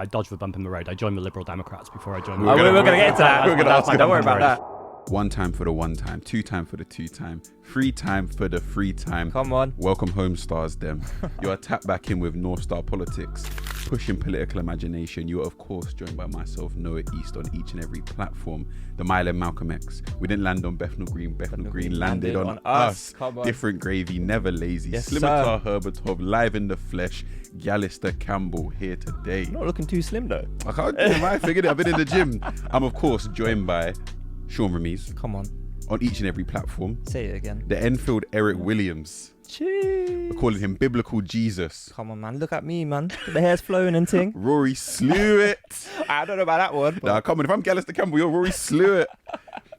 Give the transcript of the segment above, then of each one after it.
I dodged the bump in the road. I joined the Liberal Democrats before I joined. We're gonna get into that. Don't worry about that. One time for the one time, two time for the two time, free time for the free time. Come on. Welcome home, Stargazing. You are tapped back in with Northstar Politics, pushing political imagination. You are, of course, joined by myself, Noah East, on each and every platform. The Mile and Malcolm X. We didn't land on Bethnal Green. Bethnal Green landed on us. Come on. Different gravy, never lazy. Yes, Scimitar Herbertov, live in the flesh. Gallister Campbell here today. You're not looking too slim though. I can't do it, I figured it. I've been in the gym. I'm, of course, joined by Sean Ramiz Come on. on each and every platform. Say it again. The Enfield Eric Williams. Cheers. We're calling him Biblical Jesus. Come on, man. Look at me, man. The hair's flowing and ting. Rory slew it. I don't know about that one. Nah, come on. If I'm Gallister Campbell, you're Rory slew it.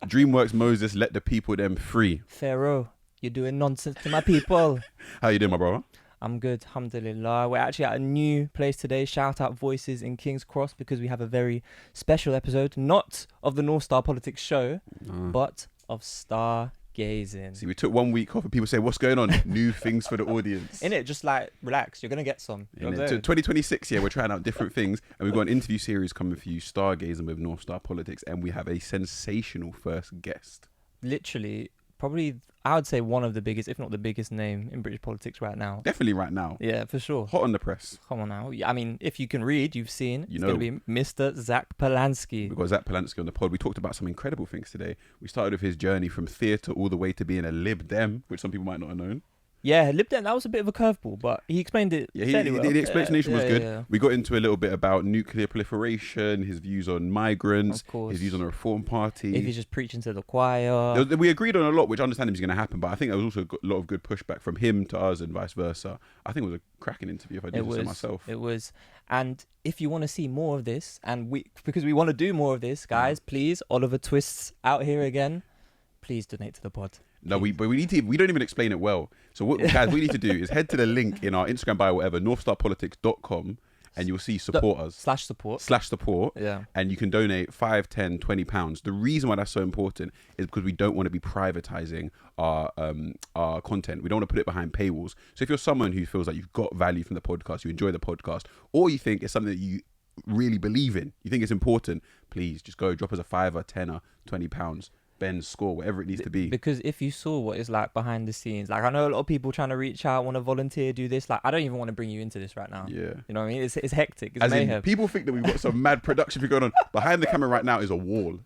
DreamWorks Moses, let the people them free. Pharaoh, you're doing nonsense to my people. How you doing, my brother? I'm good, alhamdulillah. We're actually at a new place today. Shout out Voices in King's Cross, because we have a very special episode, not of the Northstar Politics show, but of Stargazing. See, we took 1 week off and people say, what's going on? New things for the audience. In it, just like, relax, you're going to get some. You know what I'm saying? 2026, yeah, we're trying out different things. And we've got an interview series coming for you, Stargazing with Northstar Politics. And we have a sensational first guest. Literally, probably, I would say one of the biggest, if not the biggest name in British politics right now. Definitely right now. Yeah, for sure. Hot on the press. Come on now. I mean, if you can read, you've seen. You it's know. going to be Mr. Zack Polanski. We've got Zack Polanski on the pod. We talked about some incredible things today. We started with his journey from theatre all the way to being a lib-dem, which some people might not have known. Yeah, lib-dem, that was a bit of a curveball, but he explained it fairly well. The explanation was good. Yeah. We got into a little bit about nuclear proliferation, his views on migrants, Of course. his views on the Reform Party. If he's just preaching to the choir. We agreed on a lot, which I understand is going to happen, but I think there was also a lot of good pushback from him to us and vice versa. I think it was a cracking interview, if I do say myself. It was. And if you want to see more of this, because we want to do more of this, guys, please, Oliver Twist's out here again, please donate to the pod. No, we don't even explain it well. So what we need to do is head to the link in our Instagram bio, whatever, northstarpolitics.com, and you'll see support us. /support. Yeah. And you can donate 5, 10, 20 pounds. The reason why that's so important is because we don't want to be privatizing our content. We don't want to put it behind paywalls. So if you're someone who feels like you've got value from the podcast, you enjoy the podcast, or you think it's something that you really believe in, you think it's important, please just go drop us a £5, 10, 20 pounds. Ben's score, whatever it needs to be. Because if you saw what it's like behind the scenes, like I know a lot of people trying to reach out, want to volunteer, do this. Like I don't even want to bring you into this right now. Yeah. You know what I mean? It's hectic. It's As mayhem. in, people think that we've got some mad production going on. Behind the camera right now is a wall.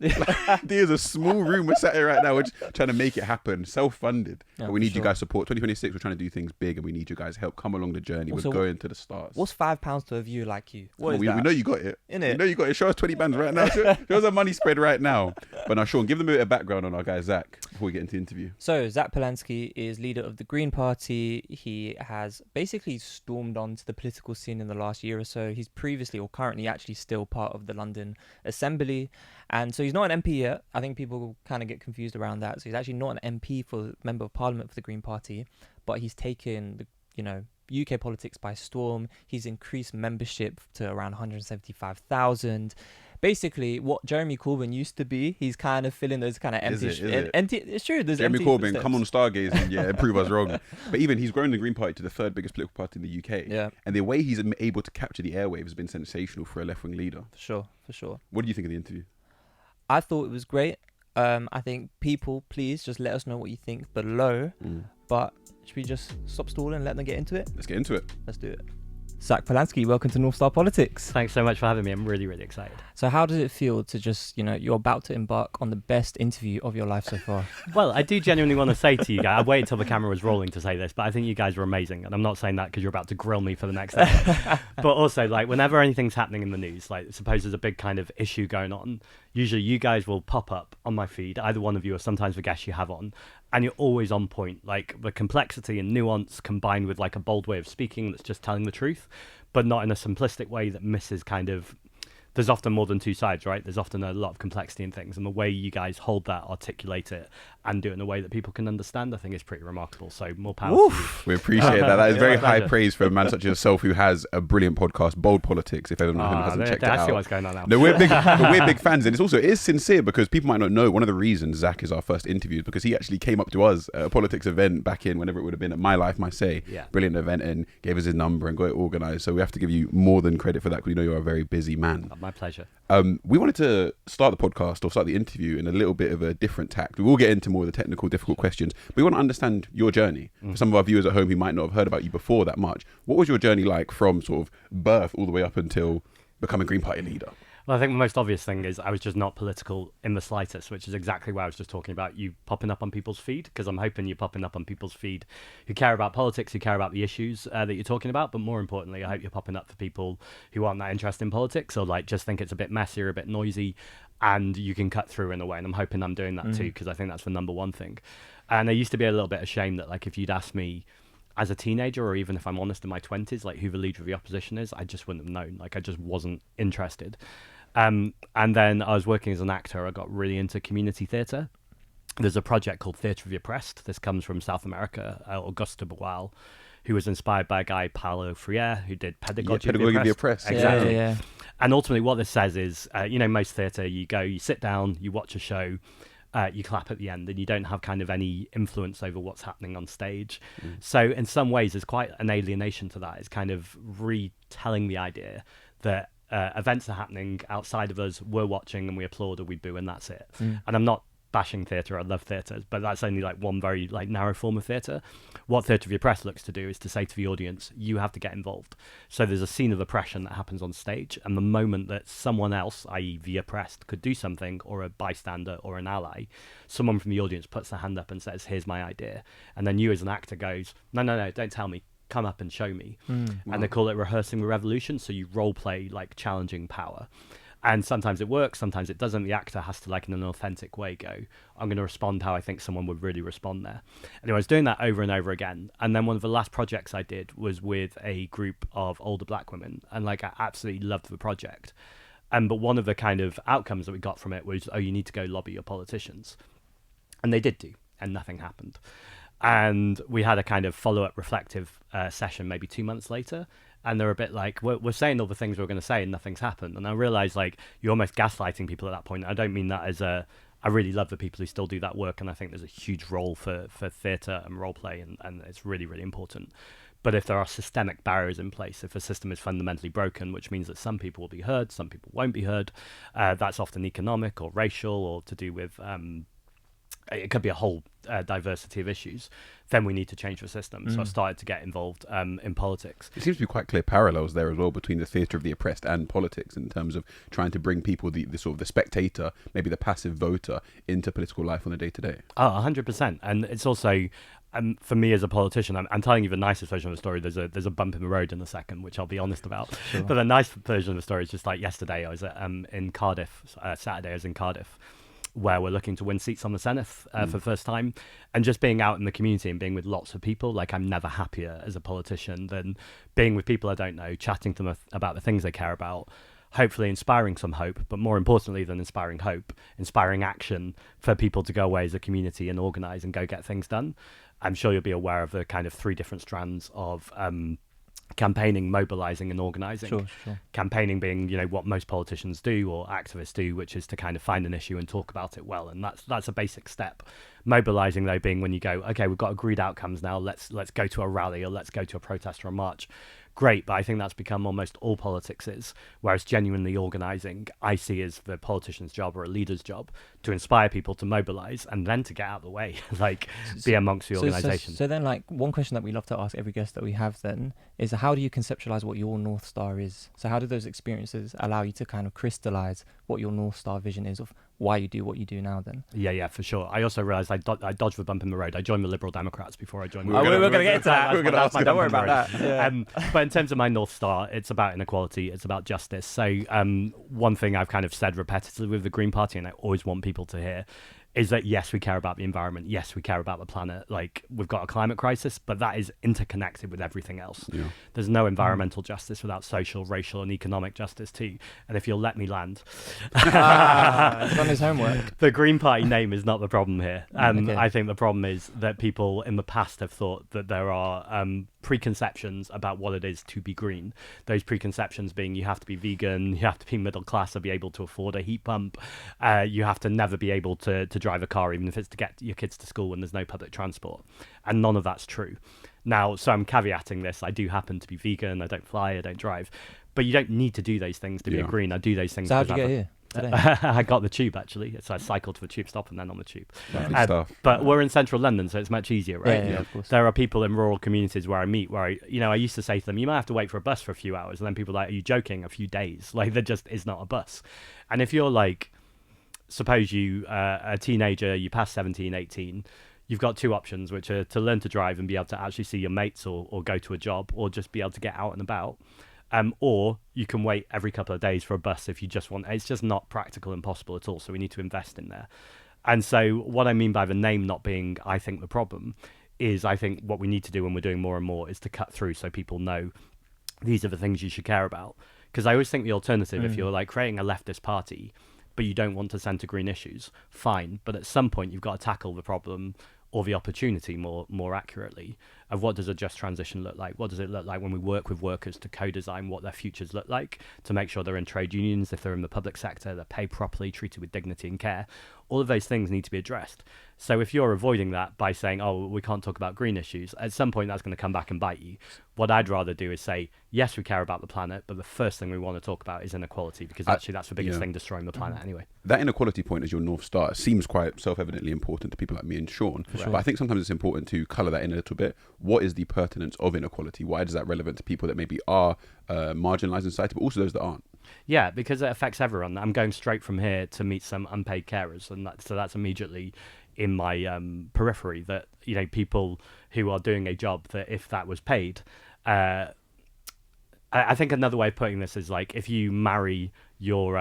There's a small room we're sat here right now. We're just trying to make it happen. Self-funded. Yeah, but we need for you sure. guys' support. 2026, we're trying to do things big and we need you guys' help. Come along the journey. Also, we're going to the stars. What's £5 to a view like you? What is we that? know you got it. Innit? We know you got it. Show us 20 bands right now. Show us a money spread right now. But now, Sean, give them a bit of background on our guy, Zack, before we get into the interview. So, Zack Polanski is leader of the Green Party. He has basically stormed onto the political scene in the last year or so. He's previously or currently actually still part of the London Assembly. And so he's not an MP yet. I think people kind of get confused around that. So he's actually not an MP for Member of Parliament for the Green Party, but he's taken UK politics by storm. He's increased membership to around 175,000. Basically, what Jeremy Corbyn used to be, he's kind of filling those kind of empty. It's true. There's Jeremy empty Corbyn, steps. come on Stargazing, yeah, and prove us wrong. But even he's grown the Green Party to the third biggest political party in the UK. Yeah, And the way he's able to capture the airwaves has been sensational for a left-wing leader. for sure. What do you think of the interview? I thought it was great. I think people, please just let us know what you think below. But should we just stop stalling and let them get into it? Let's get into it. Let's do it. Zack Polanski, welcome to Northstar Politics. Thanks so much for having me. I'm really, really excited. So how does it feel to just, you're about to embark on the best interview of your life so far? Well, I do genuinely want to say to you guys, I waited till the camera was rolling to say this, but I think you guys are amazing. And I'm not saying that because you're about to grill me for the next hour. But also, like, whenever anything's happening in the news, like, suppose there's a big kind of issue going on, usually you guys will pop up on my feed, either one of you or sometimes the guests you have on, and you're always on point. Like, the complexity and nuance combined with, like, a bold way of speaking that's just telling the truth, but not in a simplistic way that misses kind of there's often more than two sides, right? There's often a lot of complexity in things, and the way you guys hold that, articulate it, and do it in a way that people can understand, I think is pretty remarkable. So more power to you. We appreciate that. That is very high pleasure. praise for a man such as yourself who has a brilliant podcast, Bold Politics, if anyone hasn't checked it I see out. what's going on now. No, we're big fans, and it is sincere, because people might not know one of the reasons Zack is our first interview is because he actually came up to us at a politics event back in whenever it would have been at My Life, My Say. Yeah. Brilliant event, and gave us his number and got it organised. So we have to give you more than credit for that, because we know you're a very busy man. My pleasure. We wanted to start the podcast or start the interview in a little bit of a different tact. We will get into more of the technical, difficult questions. But we want to understand your journey. For some of our viewers at home who might not have heard about you before that much, what was your journey like from sort of birth all the way up until becoming Green Party leader? Well, I think the most obvious thing is I was just not political in the slightest, which is exactly why I was just talking about you popping up on people's feed, because I'm hoping you're popping up on people's feed who care about politics, who care about the issues that you're talking about. But more importantly, I hope you're popping up for people who aren't that interested in politics, or like just think it's a bit messy or a bit noisy, and you can cut through in a way. And I'm hoping I'm doing that too, because I think that's the number one thing. And I used to be a little bit ashamed that, like, if you'd asked me as a teenager, or even if I'm honest in my 20s, like who the leader of the opposition is, I just wouldn't have known. Like, I just wasn't interested. And then I was working as an actor. I got really into community theatre. There's a project called Theatre of the Oppressed. This comes from South America. Augusto Boal, who was inspired by a guy, Paulo Freire, who did Pedagogy of the Oppressed. Exactly. Yeah. And ultimately what this says is, most theatre, you go, you sit down, you watch a show, you clap at the end, and you don't have kind of any influence over what's happening on stage. So in some ways, there's quite an alienation to that. It's kind of retelling the idea that events are happening outside of us, we're watching and we applaud or we boo, and that's it. And I'm not bashing theatre, I love theatre, but that's only like one very like narrow form of theatre. What Theatre of the Oppressed looks to do is to say to the audience, you have to get involved. So there's a scene of oppression that happens on stage, and the moment that someone else, i.e. the oppressed, could do something, or a bystander or an ally, someone from the audience puts their hand up and says, here's my idea. And then you as an actor goes, no, don't tell me, come up and show me. And they call it rehearsing the revolution. So you role play like challenging power. And sometimes it works, sometimes it doesn't. The actor has to, like, in an authentic way, go, I'm going to respond how I think someone would really respond there. Anyway, I was doing that over and over again. And then one of the last projects I did was with a group of older black women. And, like, I absolutely loved the project. But one of the kind of outcomes that we got from it was, you need to go lobby your politicians. And they did do, and nothing happened. And we had a kind of follow-up reflective session maybe 2 months later. And they're a bit like, we're saying all the things we're going to say and nothing's happened. And I realized, like, you're almost gaslighting people at that point. I don't mean that as I really love the people who still do that work. And I think there's a huge role for theatre and role play. And it's really, really important. But if there are systemic barriers in place, if a system is fundamentally broken, which means that some people will be heard, some people won't be heard, that's often economic or racial or to do with... it could be a whole diversity of issues, then we need to change the system. So I started to get involved in politics. It seems to be quite clear parallels there as well between the theatre of the oppressed and politics in terms of trying to bring people, the sort of the spectator, maybe the passive voter, into political life on a day-to-day. 100%. And it's also... for me as a politician, I'm telling you the nicest version of the story. There's a bump in the road in a second, which I'll be honest about. Sure. But the nice version of the story is just like yesterday. I was in Cardiff. Saturday I was in Cardiff, where we're looking to win seats on the Senate for the first time, and just being out in the community and being with lots of people. Like, I'm never happier as a politician than being with people I don't know, chatting to them about the things they care about, hopefully inspiring some hope, but more importantly than inspiring hope, inspiring action for people to go away as a community and organise and go get things done. I'm sure you'll be aware of the kind of 3 different strands of campaigning, mobilizing and organizing. Sure. Campaigning being, what most politicians do or activists do, which is to kind of find an issue and talk about it well. And that's a basic step. Mobilizing, though, being when you go, okay, we've got agreed outcomes now, let's go to a rally or let's go to a protest or a march. Great, but I think that's become almost all politics is, whereas genuinely organising, I see as the politician's job or a leader's job to inspire people to mobilise and then to get out of the way, like be amongst the organisation. So then, like, one question that we love to ask every guest that we have then is, how do you conceptualise what your North Star is? So how do those experiences allow you to kind of crystallise what your North Star vision is of why you do what you do now then? Yeah, for sure. I also realised I dodged the bump in the road. I joined the Liberal Democrats before I joined... We're going to get into that. Don't worry about that. Yeah. But in terms of my North Star, it's about inequality, it's about justice. So one thing I've kind of said repetitively with the Green Party, and I always want people to hear, is that yes, we care about the environment, yes, we care about the planet, like we've got a climate crisis, but that is interconnected with everything else. Yeah. There's no environmental justice without social, racial and economic justice too. And if you'll let me land, He's done his homework. the Green Party name is not the problem here. Okay. I think the problem is that people in the past have thought that there are preconceptions about what it is to be green. Those preconceptions being you have to be vegan, you have to be middle class to be able to afford a heat pump, you have to never be able to drive a car, even if it's to get your kids to school when there's no public transport. And none of that's true. Now, so I'm caveating this. I do happen to be vegan. I don't fly. I don't drive. But you don't need to do those things to be a green. I do those things. So how'd you get here today? I got the tube, actually. So I cycled to the tube stop and then on the tube. Lovely stuff. But we're in central London, so it's much easier, right? Yeah, of course. There are people in rural communities where I meet where I used to say to them, you might have to wait for a bus for a few hours. And then people are like, are you joking? A few days. Like, there just is not a bus. And if you're like, suppose you a teenager, you pass 17, 18, you've got two options, which are to learn to drive and be able to actually see your mates or go to a job or just be able to get out and about. Or you can wait every couple of days for a bus if you just want. It's just not practical and possible at all. So we need to invest in there. And so what I mean by the name not being, I think, the problem is I think what we need to do when we're doing more and more is to cut through so people know these are the things you should care about. Because I always think the alternative, if you're like creating a leftist party, but you don't want to centre green issues, fine. But at some point, you've got to tackle the problem or the opportunity more accurately of what does a just transition look like? What does it look like when we work with workers to co-design what their futures look like, to make sure they're in trade unions, if they're in the public sector, they're paid properly, treated with dignity and care. All of those things need to be addressed. So if you're avoiding that by saying, oh, we can't talk about green issues, at some point that's going to come back and bite you. What I'd rather do is say, yes, we care about the planet, but the first thing we want to talk about is inequality, because actually that's the biggest thing destroying the planet anyway. That inequality point as your North Star seems quite self-evidently important to people like me and Sean. Sure. But I think sometimes it's important to colour that in a little bit. What is the pertinence of inequality? Why is that relevant to people that maybe are marginalised in society, but also those that aren't? Yeah, because it affects everyone. I'm going straight from here to meet some unpaid carers, and so that's immediately in my periphery. That people who are doing a job that if that was paid, I think another way of putting this is like if you marry your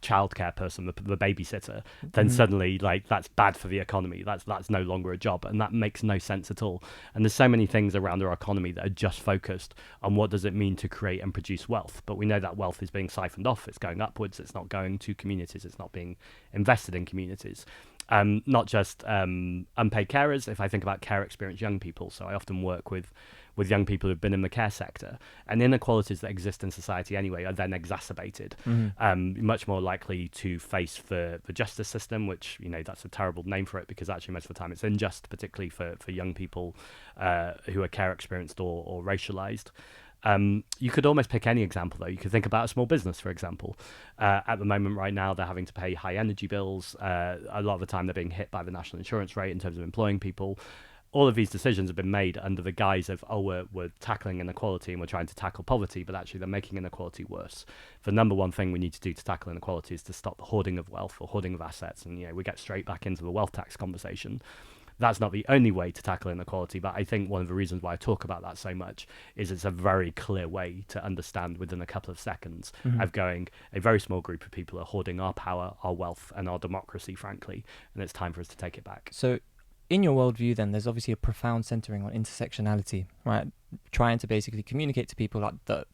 childcare person, the babysitter, then suddenly like that's bad for the economy. That's no longer a job, and that makes no sense at all. And there's so many things around our economy that are just focused on what does it mean to create and produce wealth. But we know that wealth is being siphoned off. It's going upwards. It's not going to communities. It's not being invested in communities. Not just unpaid carers. If I think about care experience young people, so I often work with young people who've been in the care sector, and inequalities that exist in society anyway are then exacerbated. Much more likely to face the justice system, which that's a terrible name for it because actually most of the time it's unjust, particularly for young people who are care experienced or racialized. You could almost pick any example, though. You could think about a small business, for example. At the moment, right now, they're having to pay high energy bills. A lot of the time, they're being hit by the national insurance rate in terms of employing people. All of these decisions have been made under the guise of, we're tackling inequality and we're trying to tackle poverty, but actually they're making inequality worse. The number one thing we need to do to tackle inequality is to stop the hoarding of wealth or hoarding of assets. And, we get straight back into the wealth tax conversation. That's not the only way to tackle inequality, but I think one of the reasons why I talk about that so much is it's a very clear way to understand within a couple of seconds of going, a very small group of people are hoarding our power, our wealth, and our democracy, frankly, and it's time for us to take it back. So in your worldview, then, there's obviously a profound centering on intersectionality, right? Trying to basically communicate to people like that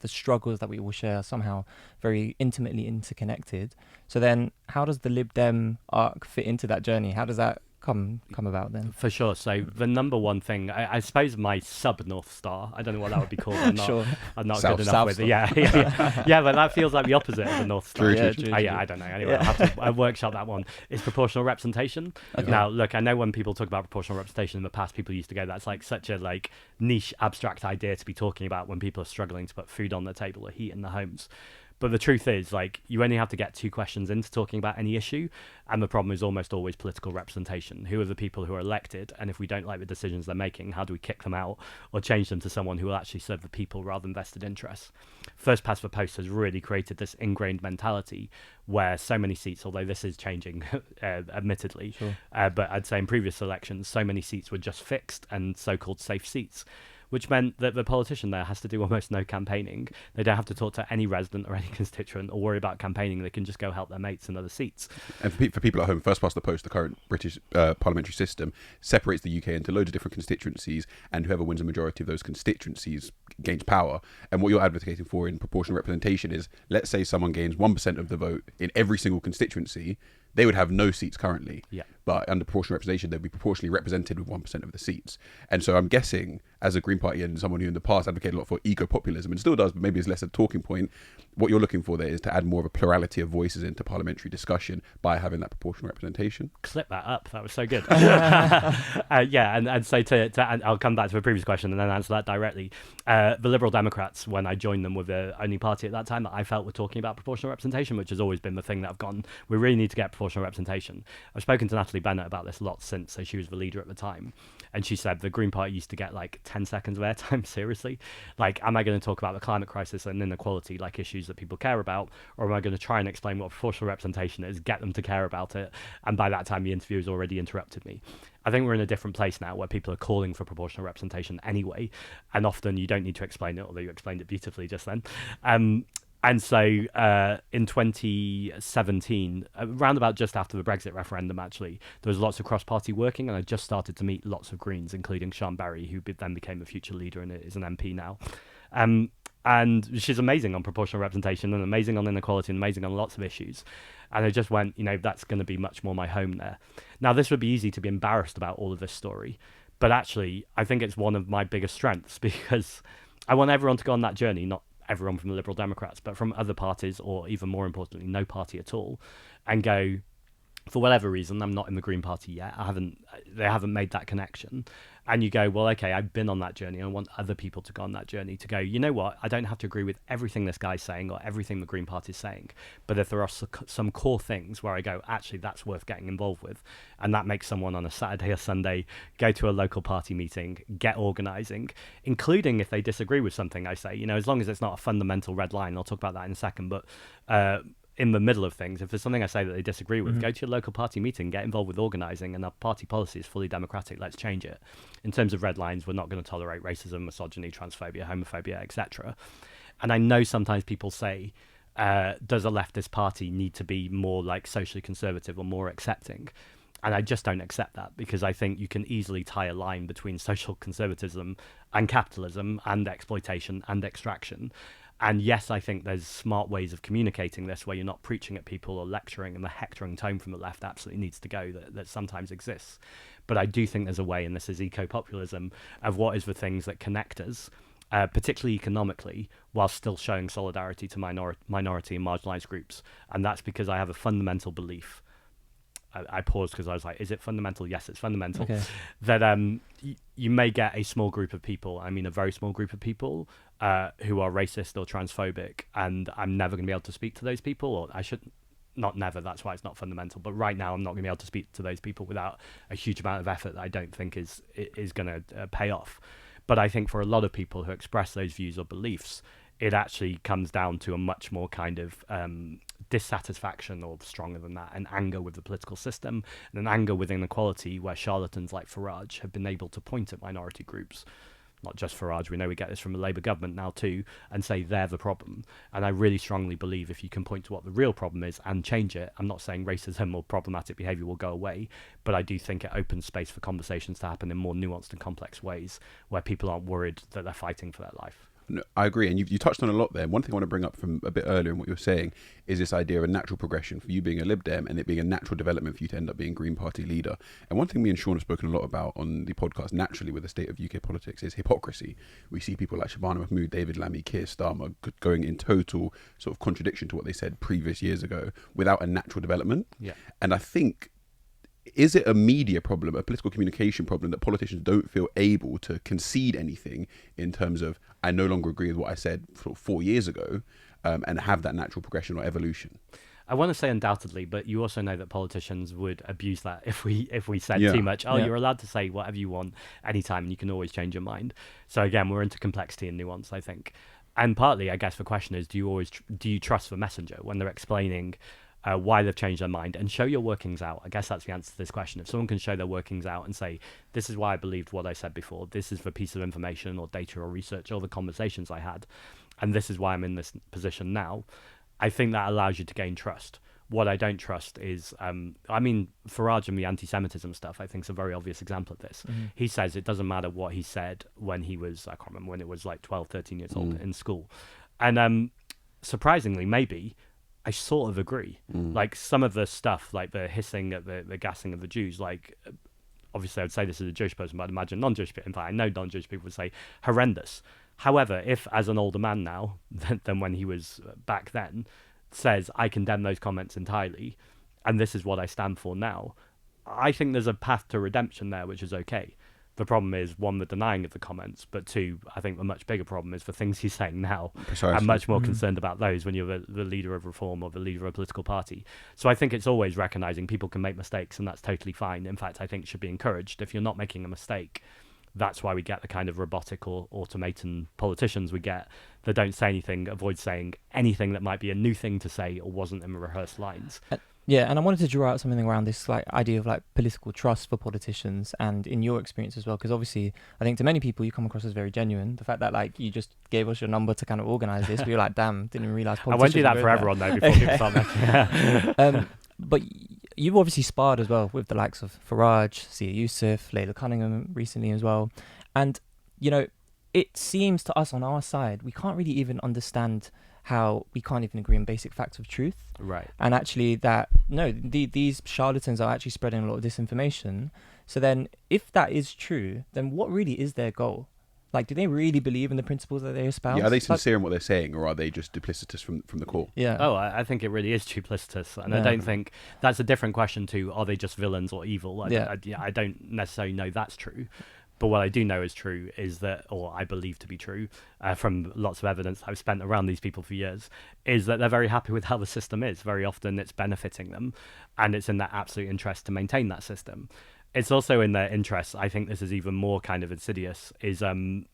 the struggles that we all share are somehow very intimately interconnected. So then how does the lib-dem arc fit into that journey? How does that come about then? For sure. So the number one thing, I suppose my sub-North Star, I don't know what that would be called. I'm not, Sure. I'm not South good enough with it. Yeah, but that feels like the opposite of the North Star. True. I don't know. Anyway, I'll have to workshop that one. It's proportional representation. Okay. Now, look, I know when people talk about proportional representation in the past, people used to go, that's like such a niche, abstract idea to be talking about when people are struggling to put food on the table or heat in their homes. But the truth is, you only have to get two questions into talking about any issue, and the problem is almost always political representation. Who are the people who are elected, and if we don't like the decisions they're making, how do we kick them out or change them to someone who will actually serve the people rather than vested interests? First Past the Post has really created this ingrained mentality where so many seats, although this is changing, admittedly, Sure. but I'd say in previous elections, so many seats were just fixed and so-called safe seats. which meant that the politician there has to do almost no campaigning. They don't have to talk to any resident or any constituent or worry about campaigning. They can just go help their mates in other seats. And for people at home, first past the post, the current British parliamentary system separates the UK into loads of different constituencies, and whoever wins a majority of those constituencies gains power. And what you're advocating for in proportional representation is, let's say someone gains 1% of the vote in every single constituency, they would have no seats currently. Yeah. But under proportional representation, they'd be proportionally represented with 1% of the seats. And so I'm guessing, as a Green Party and someone who in the past advocated a lot for eco-populism, and still does, but maybe it's less a talking point, what you're looking for there is to add more of a plurality of voices into parliamentary discussion by having that proportional representation. Clip that up. That was so good. Yeah, and so and I'll come back to the previous question and then answer that directly. The Liberal Democrats, when I joined them, were the only party at that time that I felt were talking about proportional representation, which has always been the thing that I've gone, we really need to get proportional representation. I've spoken to Natalie Bennett about this a lot since, so she was the leader at the time, and she said the Green Party used to get like 10 seconds of airtime. Seriously, like, am I going to talk about the climate crisis and inequality, like issues that people care about, or am I going to try and explain what proportional representation is, get them to care about it? And by that time the interviewer's already interrupted me. I think we're in a different place now where people are calling for proportional representation anyway, and often you don't need to explain it, although you explained it beautifully just then. And so in 2017, around about just after the Brexit referendum, actually, there was lots of cross-party working, and I just started to meet lots of Greens, including Sian Berry, who then became a future leader and is an MP now. And she's amazing on proportional representation and amazing on inequality and amazing on lots of issues. And I just went, that's going to be much more my home there. Now, this would be easy to be embarrassed about all of this story, but actually, I think it's one of my biggest strengths, because I want everyone to go on that journey, not everyone from the Liberal Democrats, but from other parties, or even more importantly, no party at all, and go, for whatever reason, I'm not in the Green Party yet. They haven't made that connection. And you go, well, okay, I've been on that journey. I want other people to go on that journey, to go, you know what? I don't have to agree with everything this guy's saying or everything the Green Party is saying. But if there are some core things where I go, actually, that's worth getting involved with, and that makes someone on a Saturday or Sunday go to a local party meeting, get organising, including if they disagree with something I say, as long as it's not a fundamental red line. I'll talk about that in a second. But in the middle of things, if there's something I say that they disagree with, go to your local party meeting, get involved with organising, and our party policy is fully democratic. Let's change it. In terms of red lines, we're not going to tolerate racism, misogyny, transphobia, homophobia, etc. And I know sometimes people say, does a leftist party need to be more like socially conservative or more accepting? And I just don't accept that, because I think you can easily tie a line between social conservatism and capitalism and exploitation and extraction. And yes, I think there's smart ways of communicating this where you're not preaching at people or lecturing, and the hectoring tone from the left absolutely needs to go, that sometimes exists. But I do think there's a way, and this is eco-populism, of what is the things that connect us, particularly economically, while still showing solidarity to minority and marginalised groups. And that's because I have a fundamental belief. I paused because I was like, is it fundamental? Yes, it's fundamental. Okay. That you may get a small group of people, I mean a very small group of people, who are racist or transphobic, and I'm never going to be able to speak to those people, or I should not never, that's why it's not fundamental, but right now I'm not going to be able to speak to those people without a huge amount of effort that I don't think is going to pay off. But I think for a lot of people who express those views or beliefs, it actually comes down to a much more kind of dissatisfaction, or stronger than that, an anger with the political system, and an anger with inequality, where charlatans like Farage have been able to point at minority groups, not just Farage, we know we get this from the Labour government now too, and say they're the problem. And I really strongly believe if you can point to what the real problem is and change it, I'm not saying racism or problematic behaviour will go away, but I do think it opens space for conversations to happen in more nuanced and complex ways, where people aren't worried that they're fighting for their life. No, I agree, and you touched on a lot there. One thing I want to bring up from a bit earlier in what you were saying is this idea of a natural progression for you being a lib-dem, and it being a natural development for you to end up being Green Party leader. And one thing me and Sean have spoken a lot about on the podcast, naturally, with the state of UK politics, is hypocrisy. We see people like Shabana Mahmood, David Lammy, Keir Starmer going in total sort of contradiction to what they said previous years ago without a natural development. Yeah. And I think, is it a media problem, a political communication problem, that politicians don't feel able to concede anything in terms of, I no longer agree with what I said 4 years ago, and have that natural progression or evolution? I want to say undoubtedly, but you also know that politicians would abuse that if we said too much. You're allowed to say whatever you want anytime, and you can always change your mind. So again, we're into complexity and nuance, I think. And partly, I guess, the question is, do you trust the messenger when they're explaining why they've changed their mind, and show your workings out. I guess that's the answer to this question. If someone can show their workings out and say, this is why I believed what I said before, this is the piece of information or data or research or the conversations I had, and this is why I'm in this position now, I think that allows you to gain trust. What I don't trust is, Farage and the anti-Semitism stuff, I think, is a very obvious example of this. Mm-hmm. He says it doesn't matter what he said when he was, I can't remember, when it was like 12, 13 years old in school. And surprisingly, maybe, I sort of agree. Like some of the stuff, like the hissing at the gassing of the Jews, like obviously I would say this as a Jewish person, but I'd imagine non-Jewish people, in fact, I know non-Jewish people would say horrendous. However, if as an older man now than when he was back then, says I condemn those comments entirely, and this is what I stand for now, I think there's a path to redemption there, which is okay. The problem is, one, the denying of the comments, but two, I think the much bigger problem is the things he's saying now. Precisely. I'm much more concerned about those when you're the leader of reform or the leader of a political party. So I think it's always recognizing people can make mistakes, and that's totally fine. In fact, I think it should be encouraged. If you're not making a mistake, that's why we get the kind of robotic or automaton politicians we get that don't say anything, avoid saying anything that might be a new thing to say or wasn't in the rehearsed lines. Yeah, and I wanted to draw out something around this like idea of like political trust for politicians, and in your experience as well, because obviously I think to many people you come across as very genuine. The fact that like you just gave us your number to kind of organise this, we were like, damn, didn't realise I won't do that for everyone though before people start making But you've obviously sparred as well with the likes of Farage, Sia Yusuf, Layla Cunningham recently as well, and you know it seems to us on our side we can't really even understand how we can't even agree on basic facts of truth. Right. And actually that, no, these charlatans are actually spreading a lot of disinformation. So then if that is true, then what really is their goal? Like, do they really believe in the principles that they espouse? Yeah, are they sincere in what they're saying, or are they just duplicitous from the core? Yeah. Oh, I think it really is duplicitous. And I don't think that's a different question to, are they just villains or evil? I don't necessarily know that's true. But what I do know is true is that, or I believe to be true, from lots of evidence I've spent around these people for years, is that they're very happy with how the system is. Very often it's benefiting them, and it's in their absolute interest to maintain that system. It's also in their interest, I think this is even more kind of insidious, is to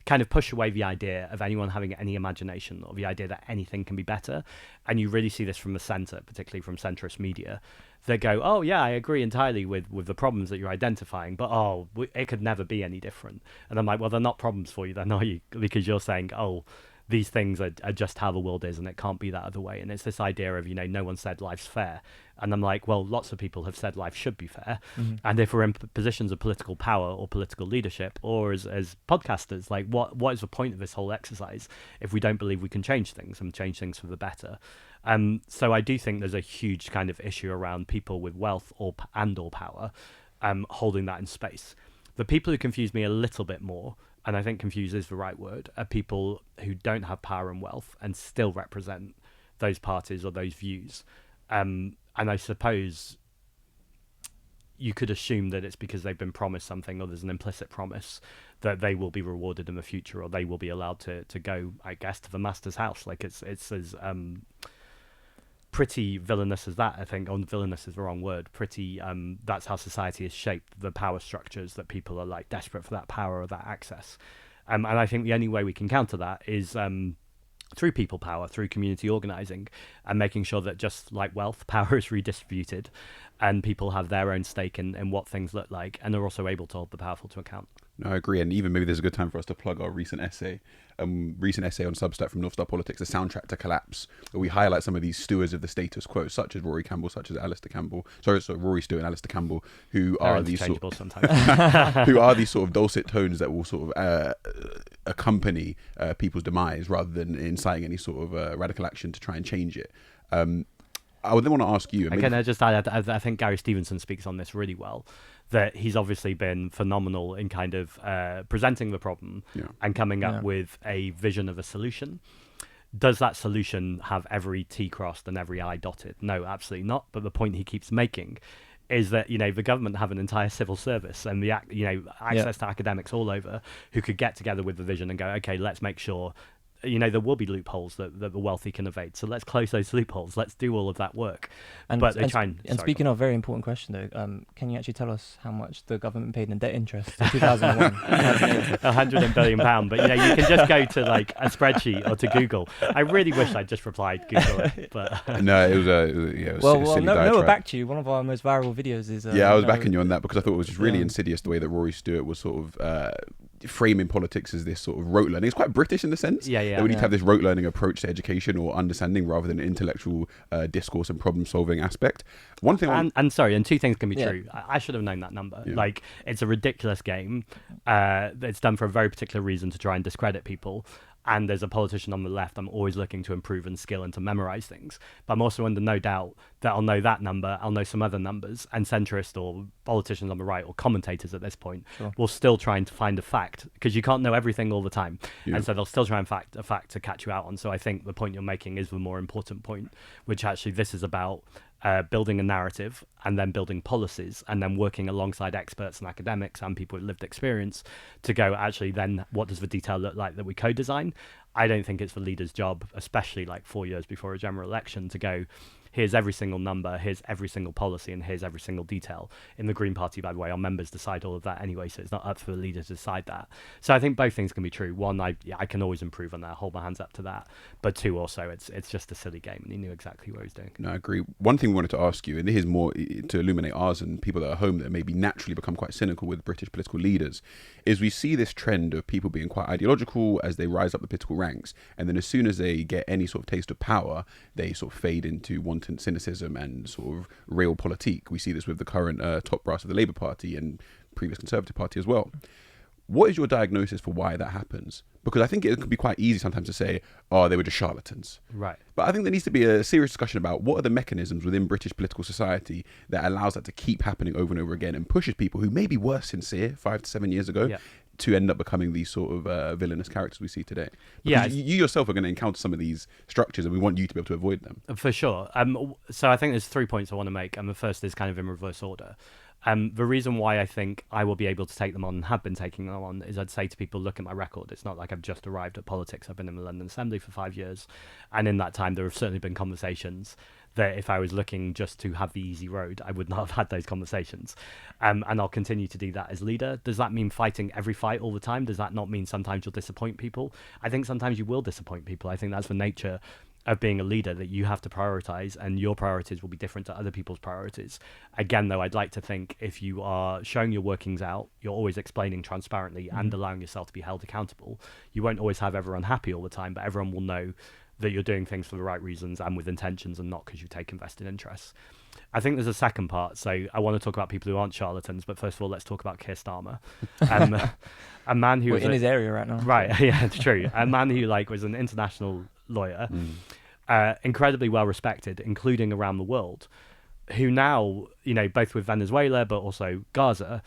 kind of push away the idea of anyone having any imagination or the idea that anything can be better. And you really see this from the centre, particularly from centrist media. They go, oh yeah, I agree entirely with the problems that you're identifying, but it could never be any different. And I'm like, well, they're not problems for you then, are you? Because you're saying, oh, these things are just how the world is and it can't be that other way. And it's this idea of, no one said life's fair. And I'm like, well, lots of people have said life should be fair. Mm-hmm. And if we're in positions of political power or political leadership or as podcasters, like what is the point of this whole exercise if we don't believe we can change things and change things for the better? So I do think there's a huge kind of issue around people with wealth or power holding that in space. The people who confuse me a little bit more, and I think confuse is the right word, are people who don't have power and wealth and still represent those parties or those views. And I suppose you could assume that it's because they've been promised something, or there's an implicit promise that they will be rewarded in the future, or they will be allowed to go, I guess, to the master's house. Like it's as pretty villainous as that, I think. Villainous is the wrong word. Pretty, that's how society is shaped, the power structures, that people are like desperate for that power or that access. And I think the only way we can counter that is through people power, through community organising, and making sure that just like wealth, power is redistributed and people have their own stake in what things look like and are also able to hold the powerful to account. No, I agree. And even maybe there's a good time for us to plug our recent essay on Substack from Northstar Politics, The Soundtrack to Collapse, where we highlight some of these stewards of the status quo, such as Rory Campbell, such as Alistair Campbell. Sorry, Rory Stewart and Alistair Campbell, who are these sort of, who are these sort of dulcet tones that will sort of accompany people's demise rather than inciting any sort of radical action to try and change it. I would then want to ask you. I think Gary Stevenson speaks on this really well. That he's obviously been phenomenal in kind of presenting the problem and coming up with a vision of a solution. Does that solution have every T crossed and every I dotted? No, absolutely not. But the point he keeps making is that, the government have an entire civil service and the access to academics all over who could get together with the vision and go, okay, let's make sure there will be loopholes that the wealthy can evade. So let's close those loopholes. Let's do all of that work. And, but they and, try and sorry, speaking of very important question though, can you actually tell us how much the government paid in debt interest in 2001? £100 billion. But you can just go to like a spreadsheet or to Google. I really wish I'd just replied Google it, but No, it was a well, silly no, diatribe. we're back to you. One of our most viral videos is I was backing you on that because I thought it was just really Yeah. insidious the way that Rory Stewart was sort of framing politics as this sort of rote learning. It's quite British in the sense that we need to have this rote learning approach to education or understanding rather than an intellectual discourse and problem solving aspect. One thing and two things can be Yeah. true. I should have known that number. Yeah. Like, it's a ridiculous game. It's done for a very particular reason to try and discredit people. And as a politician on the left, I'm always looking to improve and skill and to memorize things. But I'm also under no doubt that I'll know that number, I'll know some other numbers, and centrists or politicians on the right or commentators at this point will still try to find a fact, because you can't know everything all the time. Yeah. And so they'll still try and find a fact to catch you out on. So I think the point you're making is the more important point, which actually this is about building a narrative and then building policies and then working alongside experts and academics and people with lived experience to go, actually, then what does the detail look like that we co-design? I don't think it's the leader's job, especially like 4 years before a general election, to go, here's every single number, here's every single policy, and here's every single detail. In the Green Party, by the way, our members decide all of that anyway, so it's not up for the leader to decide that. So I think both things can be true. One, I can always improve on that, hold my hands up to that. But two, also, it's just a silly game, and he knew exactly what he was doing. No, I agree. One thing we wanted to ask you, and this is more to illuminate ours and people that are home that maybe naturally become quite cynical with British political leaders, is we see this trend of people being quite ideological as they rise up the political ranks, and then as soon as they get any sort of taste of power, they sort of fade into wanton cynicism and sort of realpolitik. We see this with the current top brass of the Labour Party and previous Conservative Party as well. What is your diagnosis for why that happens? Because I think it can be quite easy sometimes to say, oh, they were just charlatans. Right. But I think there needs to be a serious discussion about what are the mechanisms within British political society that allows that to keep happening over and over again and pushes people who maybe were sincere 5 to 7 years ago to end up becoming these sort of villainous characters we see today. Because you yourself are going to encounter some of these structures and we want you to be able to avoid them. For sure. So I think there's 3 points I want to make, and the first is kind of in reverse order. The reason why I think I will be able to take them on and have been taking them on is I'd say to people, look at my record. It's not like I've just arrived at politics. I've been in the London Assembly for 5 years. And in that time, there have certainly been conversations that if I was looking just to have the easy road, I would not have had those conversations. And I'll continue to do that as leader. Does that mean fighting every fight all the time? Does that not mean sometimes you'll disappoint people? I think sometimes you will disappoint people. I think that's the nature of being a leader, that you have to prioritize, and your priorities will be different to other people's priorities. Again, though, I'd like to think if you are showing your workings out, you're always explaining transparently and allowing yourself to be held accountable. You won't always have everyone happy all the time, but everyone will know that you're doing things for the right reasons and with intentions and not because you take invested interests. I think there's a second part. So I want to talk about people who aren't charlatans, but first of all, let's talk about Keir Starmer. A man who We're in his area right now. Right, yeah, it's true. A man who was an international lawyer, incredibly well respected, including around the world, who now, both with Venezuela but also Gaza,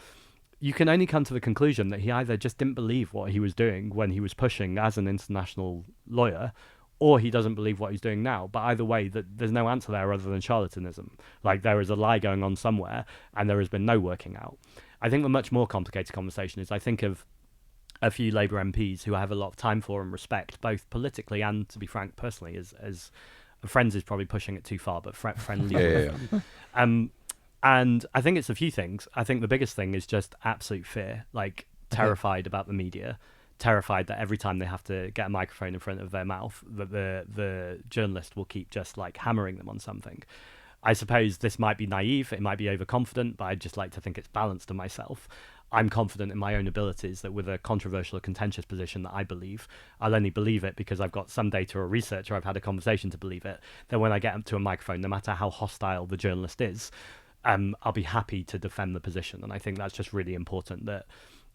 you can only come to the conclusion that he either just didn't believe what he was doing when he was pushing as an international lawyer, or he doesn't believe what he's doing now. But either way, there's no answer there other than charlatanism. Like, there is a lie going on somewhere, and there has been no working out. I think the much more complicated conversation is, I think of a few Labour MPs who I have a lot of time for and respect, both politically and, to be frank, personally, as friends is probably pushing it too far, but friendly. And I think it's a few things. I think the biggest thing is just absolute fear, like terrified about the media, terrified that every time they have to get a microphone in front of their mouth, that the journalist will keep just like hammering them on something. I suppose this might be naive, it might be overconfident, but I'd just like to think it's balanced to myself. I'm confident in my own abilities that with a controversial or contentious position that I believe, I'll only believe it because I've got some data or research or I've had a conversation to believe it. Then when I get up to a microphone, no matter how hostile the journalist is, I'll be happy to defend the position. And I think that's just really important that,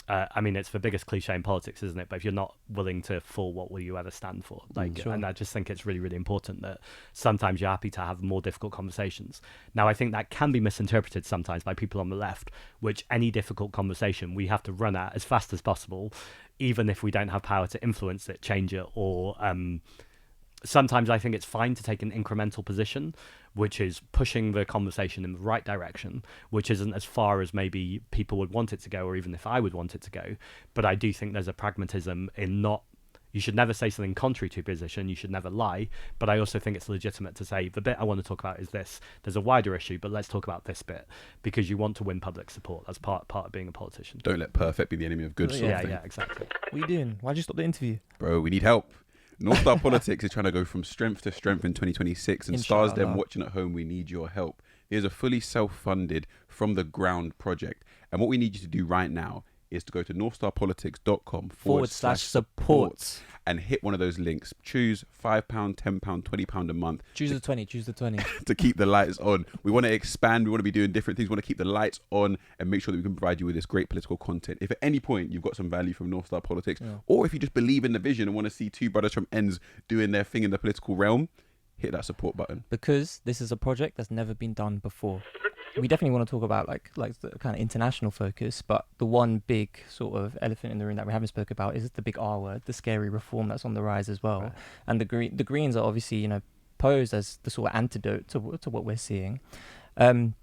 it's the biggest cliche in politics, isn't it? But if you're not willing to fall, what will you ever stand for? Sure. And I just think it's really, really important that sometimes you're happy to have more difficult conversations. Now, I think that can be misinterpreted sometimes by people on the left, which any difficult conversation we have to run at as fast as possible, even if we don't have power to influence it, change it, or sometimes I think it's fine to take an incremental position, which is pushing the conversation in the right direction, which isn't as far as maybe people would want it to go, or even if I would want it to go. But I do think there's a pragmatism in not You should never say something contrary to your position. You should never lie. But I also think it's legitimate to say, the bit I want to talk about is this. There's a wider issue, but let's talk about this bit, because you want to win public support. That's part of being a politician. Don't let perfect be the enemy of good. Sort of thing. Yeah, exactly. What are you doing? Why'd you stop the interview? Bro, we need help. Northstar Politics is trying to go from strength to strength in 2026, and Stars Dem watching at home, we need your help. Here's a fully self-funded, from the ground project. And what we need you to do right now is to go to northstarpolitics.com/support and hit one of those links. Choose £5, £10, £20 a month. Choose the 20. To keep the lights on. We want to expand. We want to be doing different things. We want to keep the lights on and make sure that we can provide you with this great political content. If at any point you've got some value from Northstar Politics, or if you just believe in the vision and want to see two brothers from ends doing their thing in the political realm, hit that support button. Because this is a project that's never been done before. We definitely want to talk about like the kind of international focus, but the one big sort of elephant in the room that we haven't spoken about is the big R word, the scary reform that's on the rise as well. Right. And the Greens are obviously, you know, posed as the sort of antidote to what we're seeing. One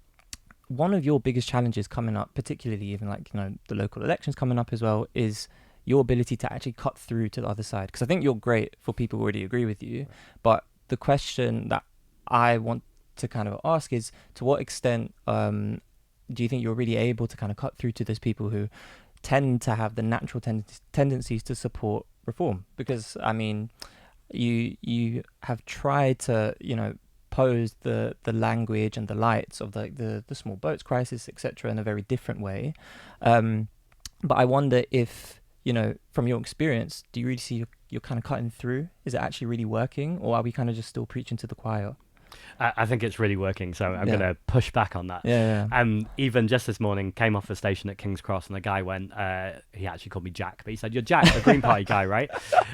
of your biggest challenges coming up, particularly even like, you know, the local elections coming up as well, is your ability to actually cut through to the other side. Because I think you're great for people who already agree with you, but the question that I want to kind of ask is, to what extent do you think you're really able to kind of cut through to those people who tend to have the natural tendencies to support reform? Because I mean, you have tried to, you know, pose the language and the lights of the small boats crisis, etc., in a very different way, but I wonder if, you know, from your experience, do you really see you're kind of cutting through? Is it actually really working, or are we kind of just still preaching to the choir? I think it's really working, so I'm going to push back on that. Even just this morning, came off the station at King's Cross, and the guy went, he actually called me Jack, but he said, "You're Jack, the Green Party guy, right?"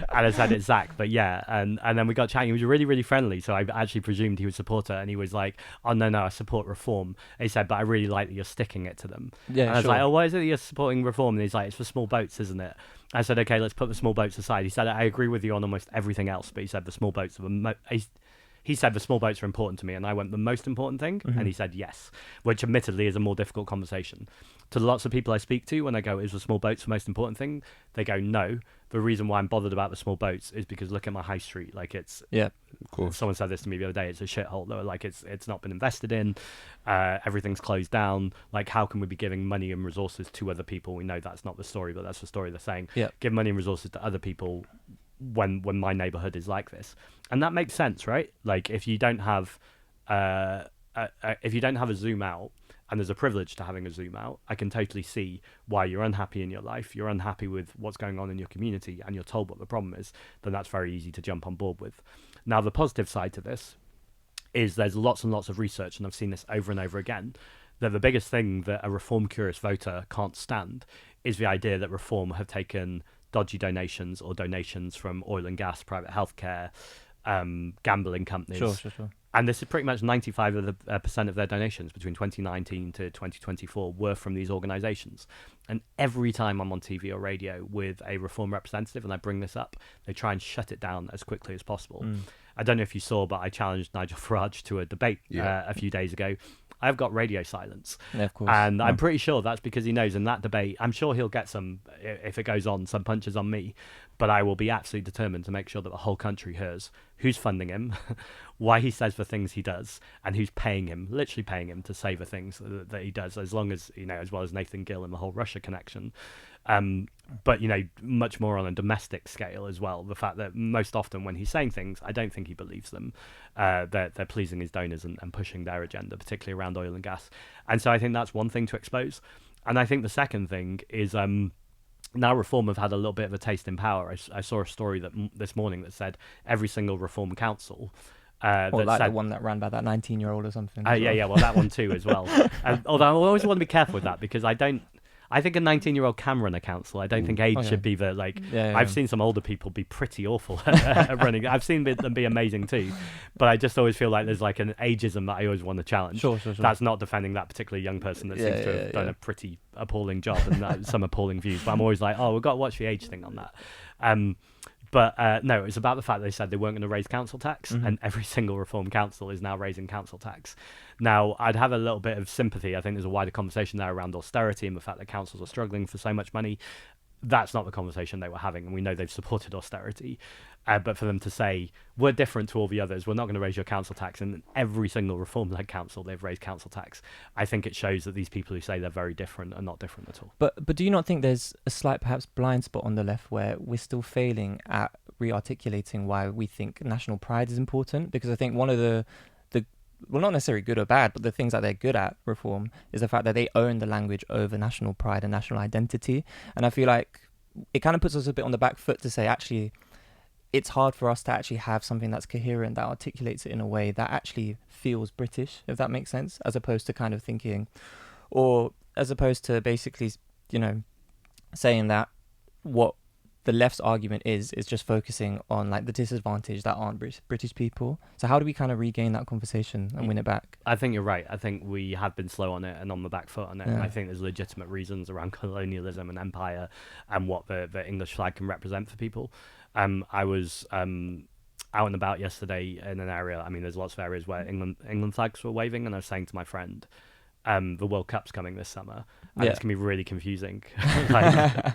And I said, "It's Zack," but yeah, and then we got chatting. He was really, really friendly, so I actually presumed he was a supporter, and he was like, "Oh, no, I support reform." And he said, "But I really like that you're sticking it to them." Yeah, and I was like, "Oh, why is it that you're supporting reform?" And he's like, "It's for small boats, isn't it?" I said, "Okay, let's put the small boats aside." He said, "I agree with you on almost everything else," but he said the small boats are he said the small boats are important to me, and I went, the most important thing? And he said yes, which admittedly is a more difficult conversation. To lots of people I speak to, when I go, "Is the small boats the most important thing?" They go, "No. The reason why I'm bothered about the small boats is because look at my high street. Like, it's..." Yeah, of course. Someone said this to me the other day. It's a shithole. They were like, it's not been invested in. Everything's closed down. Like, how can we be giving money and resources to other people? We know that's not the story, but that's the story they're saying. Yeah. Give money and resources to other people when my neighborhood is like this. And that makes sense, right? Like, if you don't have a zoom out, and there's a privilege to having a zoom out, I can totally see why you're unhappy in your life, you're unhappy with what's going on in your community, and you're told what the problem is, then that's very easy to jump on board with. Now, the positive side to this is there's lots and lots of research, and I've seen this over and over again, that the biggest thing that a reform-curious voter can't stand is the idea that reform have taken dodgy donations or donations from oil and gas, private healthcare, gambling companies. Sure. And this is pretty much 95% of their donations between 2019 to 2024 were from these organisations. And every time I'm on TV or radio with a reform representative and I bring this up, they try and shut it down as quickly as possible. I don't know if you saw, but I challenged Nigel Farage to a debate a few days ago. I've got radio silence. Yeah, of course. And I'm pretty sure that's because he knows in that debate, I'm sure he'll get some, if it goes on, some punches on me. But I will be absolutely determined to make sure that the whole country hears who's funding him, why he says the things he does, and who's paying him, literally paying him to say the things that he does, as long as, you know, as well as Nathan Gill and the whole Russia connection. But, you know, much more on a domestic scale as well. The fact that most often when he's saying things, I don't think he believes them. They're pleasing his donors and pushing their agenda, particularly around oil and gas. And so I think that's one thing to expose. And I think the second thing is now Reform have had a little bit of a taste in power. I saw a story this morning that said every single Reform council... or like the one that ran by that 19-year-old or something. Yeah, well, that one too as well. Although I always want to be careful with that, because I think a 19-year-old can run a council. I don't think age should be the, like... I've seen some older people be pretty awful at running. I've seen them be amazing too. But I just always feel like there's like an ageism that I always want to challenge. Sure. That's not defending that particular young person that seems to have done a pretty appalling job and some appalling views. But I'm always like, we've got to watch the age thing on that. But no, it's about the fact they said they weren't going to raise council tax, and every single Reform council is now raising council tax. Now, I'd have a little bit of sympathy. I think there's a wider conversation there around austerity and the fact that councils are struggling for so much money. that's not the conversation they were having, and we know they've supported austerity. But for them to say, we're different to all the others, we're not going to raise your council tax, and every single reform-led council, they've raised council tax, I think it shows that these people who say they're very different are not different at all. But do you not think there's a slight, perhaps, blind spot on the left where we're still failing at re-articulating why we think national pride is important? Because I think one of the well, not necessarily good or bad, but the things that they're good at, reform, is the fact that they own the language over national pride and national identity. And I feel like it kind of puts us a bit on the back foot to say, actually, it's hard for us to actually have something that's coherent, that articulates it in a way that actually feels British, if that makes sense, as opposed to kind of thinking, or as opposed to basically, you know, saying that what the left's argument is just focusing on like the disadvantage that aren't British people. So how do we kind of regain that conversation and win it back? I think you're right. I think we have been slow on it and on the back foot on it. Yeah. And I think there's legitimate reasons around colonialism and empire and what the English flag can represent for people. I was out and about yesterday in an area. I mean, there's lots of areas where England flags were waving, and I was saying to my friend, the World Cup's coming this summer, and it's gonna be really confusing. Like,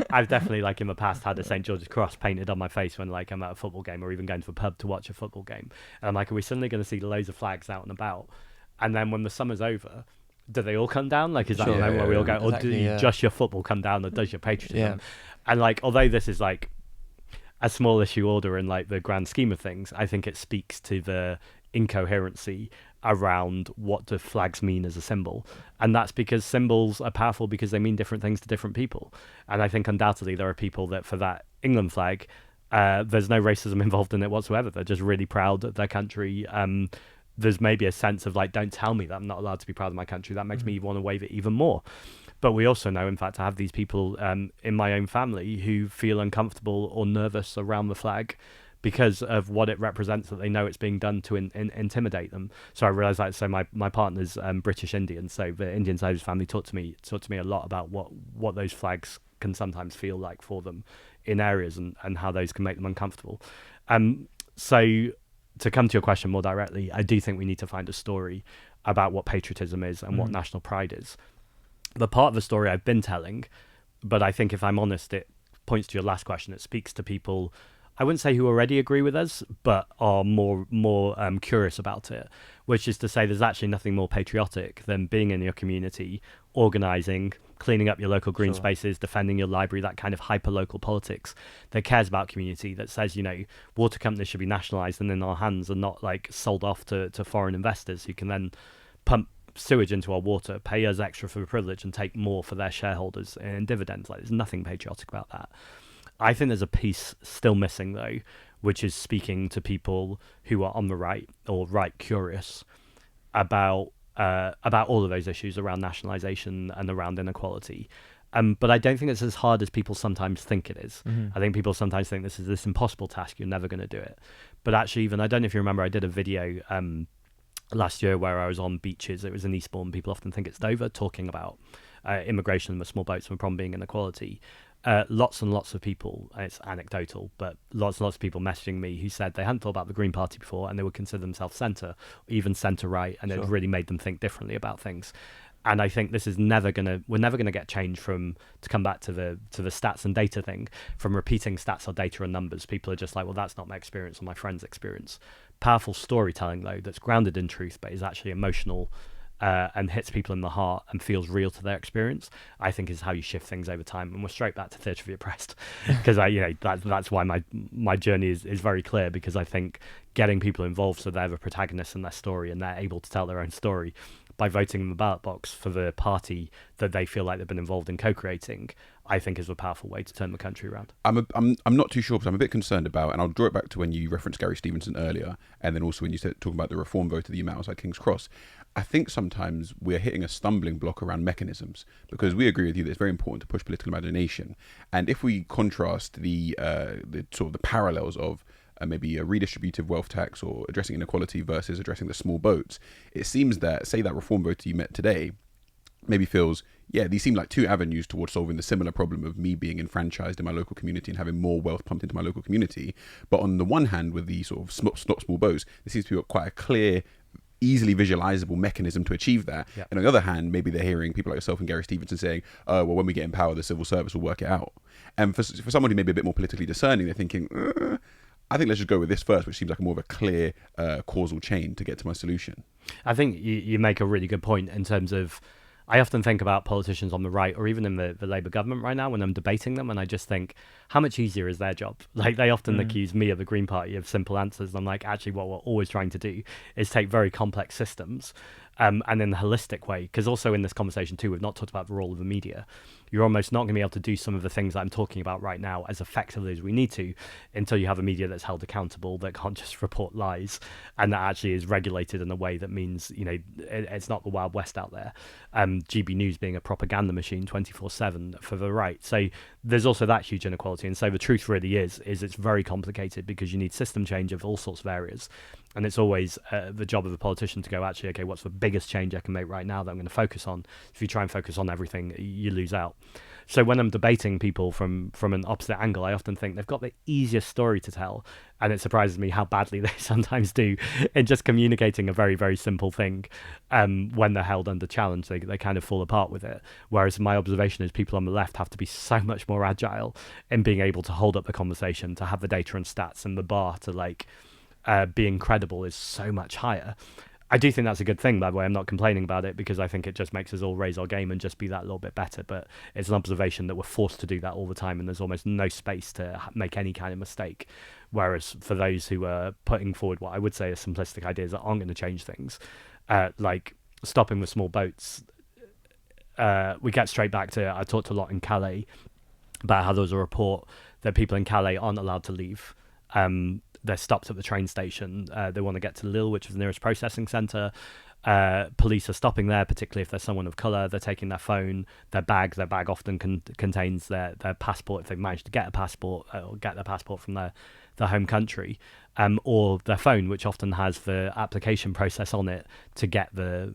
I've definitely, like, in the past had a St George's Cross painted on my face when, like, I'm at a football game or even going to a pub to watch a football game, and I'm like, are we suddenly going to see loads of flags out and about? And then when the summer's over, do they all come down? Like, is that the moment where we all go, or do just your football come down, or does your patriotism? And like, although this is like a small issue order in like the grand scheme of things, I think it speaks to the incoherency around what do flags mean as a symbol. And that's because symbols are powerful because they mean different things to different people. And I think undoubtedly there are people that for that England flag, there's no racism involved in it whatsoever. They're just really proud of their country. There's maybe a sense of like, don't tell me that I'm not allowed to be proud of my country. That makes me want to wave it even more. But we also know, in fact, I have these people in my own family who feel uncomfortable or nervous around the flag because of what it represents, that they know it's being done to intimidate them. So I realised that. So my partner's British Indian, so the Indian side of his family talked to me a lot about what those flags can sometimes feel like for them in areas and how those can make them uncomfortable. So to come to your question more directly, I do think we need to find a story about what patriotism is and what national pride is. The part of the story I've been telling, but I think if I'm honest, it points to your last question. It speaks to people, I wouldn't say who already agree with us, but are more curious about it, which is to say there's actually nothing more patriotic than being in your community, organising, cleaning up your local green spaces, defending your library, that kind of hyper-local politics that cares about community, that says, you know, water companies should be nationalised and in our hands and not like sold off to foreign investors who can then pump sewage into our water, pay us extra for the privilege and take more for their shareholders in dividends. Like, there's nothing patriotic about that. I think there's a piece still missing though, which is speaking to people who are on the right or right curious about all of those issues around nationalisation and around inequality. But I don't think it's as hard as people sometimes think it is. I think people sometimes think this is this impossible task, you're never going to do it. But actually, even, I don't know if you remember, I did a video last year where I was on beaches. It was in Eastbourne. People often think it's Dover, talking about immigration and the small boats and the problem being inequality. Lots and lots of people, and it's anecdotal, but lots and lots of people messaging me who said they hadn't thought about the Green Party before and they would consider themselves centre, even centre-right, and it really made them think differently about things. And I think this is we're never gonna get change from, to come back to the stats and data thing, from repeating stats or data and numbers. People are just like, well, that's not my experience or my friend's experience. Powerful storytelling though, that's grounded in truth, but is actually emotional and hits people in the heart and feels real to their experience, I think is how you shift things over time. And we're straight back to Theatre of the Oppressed, because that's why my journey is very clear, because I think getting people involved so they're the protagonists in their story and they're able to tell their own story by voting in the ballot box for the party that they feel like they've been involved in co-creating, I think is a powerful way to turn the country around. I'm not too sure, because I'm a bit concerned about, and I'll draw it back to when you referenced Gary Stevenson earlier, and then also when you said talking about the reform vote of the UMAT outside King's Cross. I think sometimes we're hitting a stumbling block around mechanisms, because we agree with you that it's very important to push political imagination. And if we contrast the sort of the parallels of maybe a redistributive wealth tax or addressing inequality versus addressing the small boats, it seems that, say, that reform voter you met today maybe feels, yeah, these seem like two avenues towards solving the similar problem of me being enfranchised in my local community and having more wealth pumped into my local community. But on the one hand, with the sort of small boats, there seems to be quite a clear, easily visualizable mechanism to achieve that. Yep. And on the other hand, maybe they're hearing people like yourself and Gary Stevenson saying, well, when we get in power, the civil service will work it out. And for someone who may be a bit more politically discerning, they're thinking, I think let's just go with this first, which seems like more of a clear causal chain to get to my solution. I think you make a really good point in terms of, I often think about politicians on the right or even in the Labour government right now when I'm debating them, and I just think, how much easier is their job? Like, they often accuse me of the Green Party of simple answers. And I'm like, actually, what we're always trying to do is take very complex systems and in a holistic way. Because also in this conversation too, we've not talked about the role of the media. You're almost not going to be able to do some of the things that I'm talking about right now as effectively as we need to until you have a media that's held accountable, that can't just report lies, and that actually is regulated in a way that means, you know, it's not the Wild West out there. GB News being a propaganda machine 24/7 for the right. So there's also that huge inequality. And so the truth really is it's very complicated because you need system change of all sorts of areas. And it's always the job of a politician to go, actually, okay, what's the biggest change I can make right now that I'm going to focus on? If you try and focus on everything, you lose out. So when I'm debating people from an opposite angle, I often think they've got the easiest story to tell. And it surprises me how badly they sometimes do in just communicating a very, very simple thing. When they're held under challenge, they kind of fall apart with it. Whereas my observation is people on the left have to be so much more agile in being able to hold up the conversation, to have the data and stats, and the bar to being credible is so much higher. I do think that's a good thing, by the way. I'm not complaining about it because I think it just makes us all raise our game and just be that little bit better. But it's an observation that we're forced to do that all the time, and there's almost no space to make any kind of mistake. Whereas for those who are putting forward what I would say are simplistic ideas that aren't going to change things, like stopping with small boats, we get straight back to, I talked a lot in Calais about how there was a report that people in Calais aren't allowed to leave. They're stopped at the train station. They want to get to Lille, which is the nearest processing centre. Police are stopping there, particularly if there's someone of colour. They're taking their phone, their bag. Their bag often contains their passport, if they've managed to get a passport or get their passport from their home country, or their phone, which often has the application process on it to get the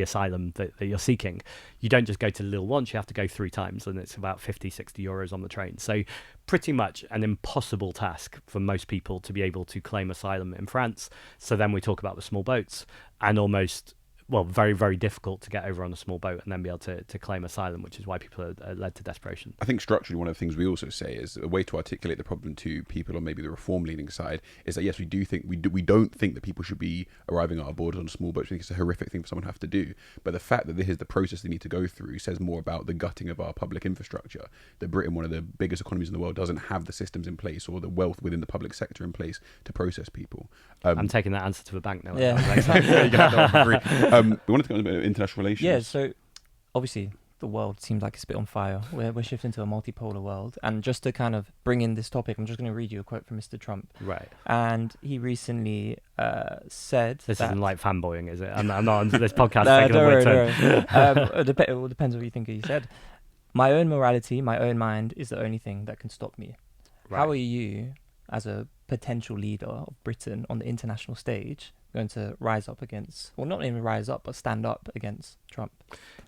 asylum that you're seeking. You don't just go to Lille once, you have to go 3 times, and it's about 50-60 euros on the train. So pretty much an impossible task for most people to be able to claim asylum in France. So then we talk about the small boats, and almost, well, very, very difficult to get over on a small boat and then be able to claim asylum, which is why people are led to desperation. I think structurally one of the things we also say is a way to articulate the problem to people on maybe the reform-leaning side is that, yes, we don't think that people should be arriving at our borders on small boats. We think it's a horrific thing for someone to have to do. But the fact that this is the process they need to go through says more about the gutting of our public infrastructure. That Britain, one of the biggest economies in the world, doesn't have the systems in place or the wealth within the public sector in place to process people. I'm taking that answer to the bank now. Yeah. We wanted to go into international relations. Yeah, so obviously the world seems like it's a bit on fire. We're shifting to a multipolar world. And just to kind of bring in this topic, I'm just going to read you a quote from Mr. Trump. Right. And he recently said This that... isn't like fanboying, is it? I'm not on this podcast No, taking don't a worry. turn. It all depends what you think he said. My own morality, my own mind is the only thing that can stop me. Right. How are you, as a potential leader of Britain on the international stage, going to rise up against, well, not even rise up, but stand up against Trump?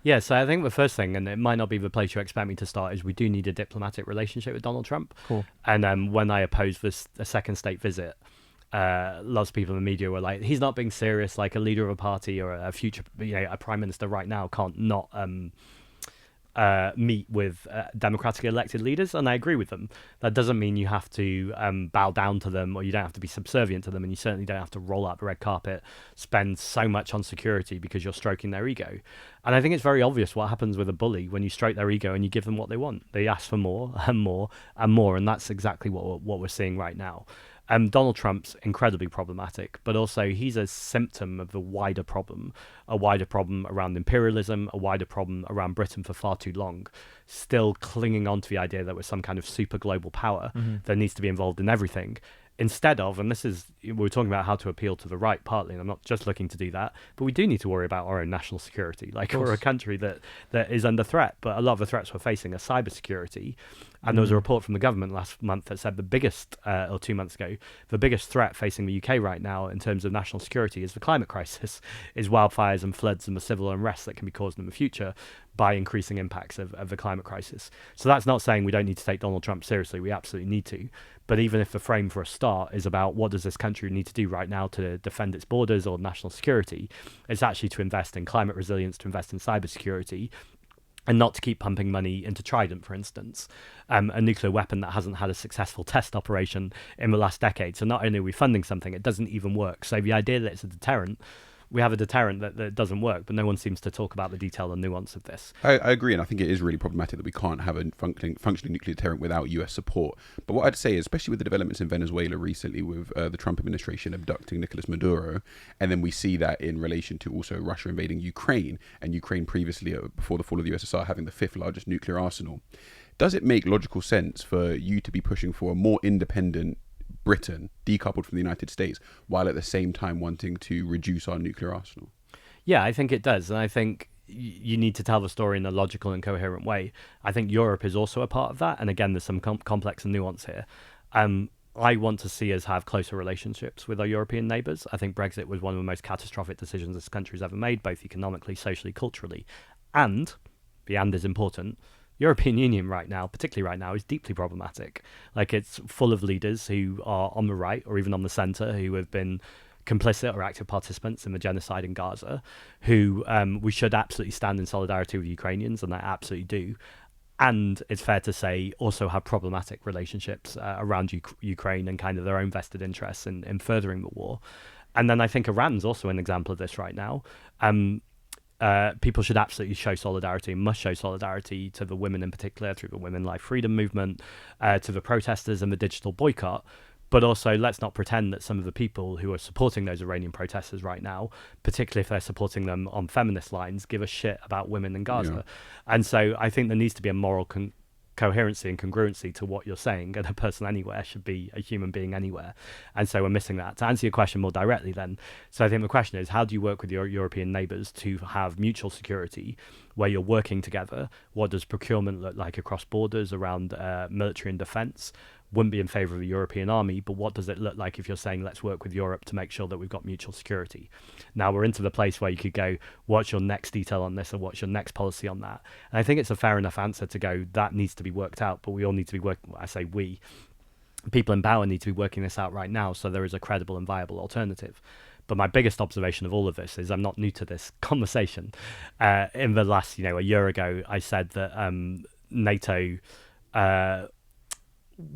Yeah, so I think the first thing, and it might not be the place you expect me to start, is we do need a diplomatic relationship with Donald Trump. Cool. And when I opposed a second state visit, lots of people in the media were like, he's not being serious, like a leader of a party or a future, a prime minister right now can't not meet with democratically elected leaders, and I agree with them. That doesn't mean you have to bow down to them, or you don't have to be subservient to them, and you certainly don't have to roll out the red carpet, spend so much on security because you're stroking their ego. And I think it's very obvious what happens with a bully when you stroke their ego and you give them what they want. They ask for more and more and more, and that's exactly what we're seeing right now. Donald Trump's incredibly problematic, but also he's a symptom of the wider problem, a wider problem around imperialism, a wider problem around Britain for far too long, still clinging on to the idea that we're some kind of super global power that needs to be involved in everything. Instead of, and this is, we're talking about how to appeal to the right partly, and I'm not just looking to do that, but we do need to worry about our own national security. Like, we're a country that is under threat, but a lot of the threats we're facing are cybersecurity. And there was a report from the government last month that said the biggest, or 2 months ago, the biggest threat facing the UK right now in terms of national security is the climate crisis, is wildfires and floods and the civil unrest that can be caused in the future by increasing impacts of the climate crisis. So that's not saying we don't need to take Donald Trump seriously. We absolutely need to. But even if the frame for a start is about what does this country need to do right now to defend its borders or national security, it's actually to invest in climate resilience, to invest in cybersecurity, and not to keep pumping money into Trident, for instance, a nuclear weapon that hasn't had a successful test operation in the last decade. So not only are we funding something, it doesn't even work. So the idea that it's a deterrent, we have a deterrent that doesn't work, but no one seems to talk about the detail and nuance of this. I agree, and I think it is really problematic that we can't have a functioning nuclear deterrent without US support. But what I'd say is, especially with the developments in Venezuela recently with the Trump administration abducting Nicolas Maduro, and then we see that in relation to also Russia invading Ukraine, and Ukraine previously, before the fall of the USSR, having the 5th largest nuclear arsenal. Does it make logical sense for you to be pushing for a more independent Britain, decoupled from the United States, while at the same time wanting to reduce our nuclear arsenal? Yeah, I think it does. And I think you need to tell the story in a logical and coherent way. I think Europe is also a part of that. And again, there's some complex and nuance here. I want to see us have closer relationships with our European neighbours. I think Brexit was one of the most catastrophic decisions this country's ever made, both economically, socially, culturally. And, the and is important, European Union right now, particularly right now, is deeply problematic. Like, it's full of leaders who are on the right or even on the centre who have been complicit or active participants in the genocide in Gaza, who we should absolutely stand in solidarity with Ukrainians, and they absolutely do. And it's fair to say also have problematic relationships around Ukraine and kind of their own vested interests in furthering the war. And then I think Iran's also an example of this right now. People should absolutely show solidarity and must show solidarity to the women in particular through the Women Life Freedom movement, to the protesters and the digital boycott. But also, let's not pretend that some of the people who are supporting those Iranian protesters right now, particularly if they're supporting them on feminist lines, give a shit about women in Gaza. Yeah. And so I think there needs to be a moral coherency and congruency to what you're saying, and a person anywhere should be a human being anywhere. And so we're missing that. To answer your question more directly then, so I think the question is, how do you work with your European neighbours to have mutual security where you're working together? What does procurement look like across borders around military and defence? Wouldn't be in favour of a European army, but what does it look like if you're saying let's work with Europe to make sure that we've got mutual security? Now we're into the place where you could go, what's your next detail on this, or what's your next policy on that? And I think it's a fair enough answer to go, that needs to be worked out, but we all need to be working, I say we, people in power need to be working this out right now so there is a credible and viable alternative. But my biggest observation of all of this is I'm not new to this conversation. In the last, a year ago, I said that NATO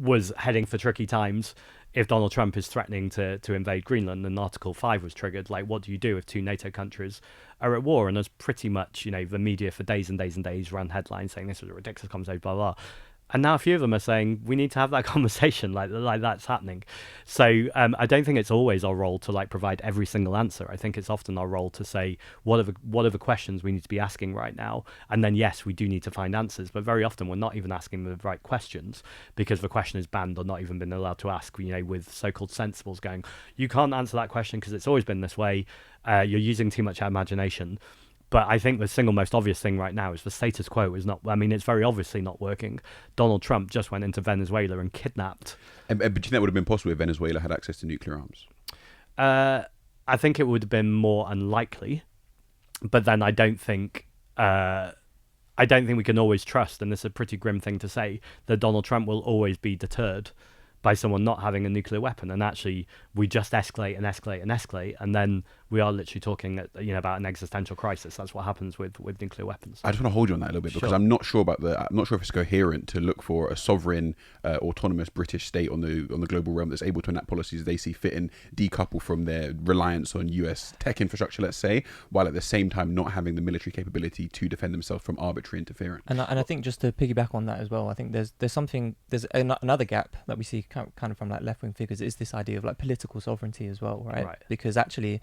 was heading for tricky times if Donald Trump is threatening to invade Greenland and Article 5 was triggered. Like, what do you do if two NATO countries are at war? And there's pretty much, the media for days and days and days ran headlines saying this was a ridiculous conversation, blah, blah. And now a few of them are saying we need to have that conversation, like that's happening. So I don't think it's always our role to provide every single answer. I think it's often our role to say what are the questions we need to be asking right now, and then yes, we do need to find answers. But very often we're not even asking the right questions because the question is banned or not even been allowed to ask. With so-called sensibles going, you can't answer that question because it's always been this way. You're using too much imagination. But I think the single most obvious thing right now is the status quo is not, it's very obviously not working. Donald Trump just went into Venezuela and kidnapped. But do you think that would have been possible if Venezuela had access to nuclear arms? I think it would have been more unlikely. But then I don't think we can always trust, and this is a pretty grim thing to say, that Donald Trump will always be deterred by someone not having a nuclear weapon. And actually we just escalate and escalate and escalate, and then we are literally talking about an existential crisis. That's what happens with nuclear weapons. I just want to hold you on that a little bit because I'm not sure if it's coherent to look for a sovereign autonomous British state on the global realm that's able to enact policies they see fit and decouple from their reliance on US tech infrastructure, let's say, while at the same time not having the military capability to defend themselves from arbitrary interference. And I think just to piggyback on that as well, I think there's another gap that we see kind of from left-wing figures is this idea of political sovereignty as well, right? Because actually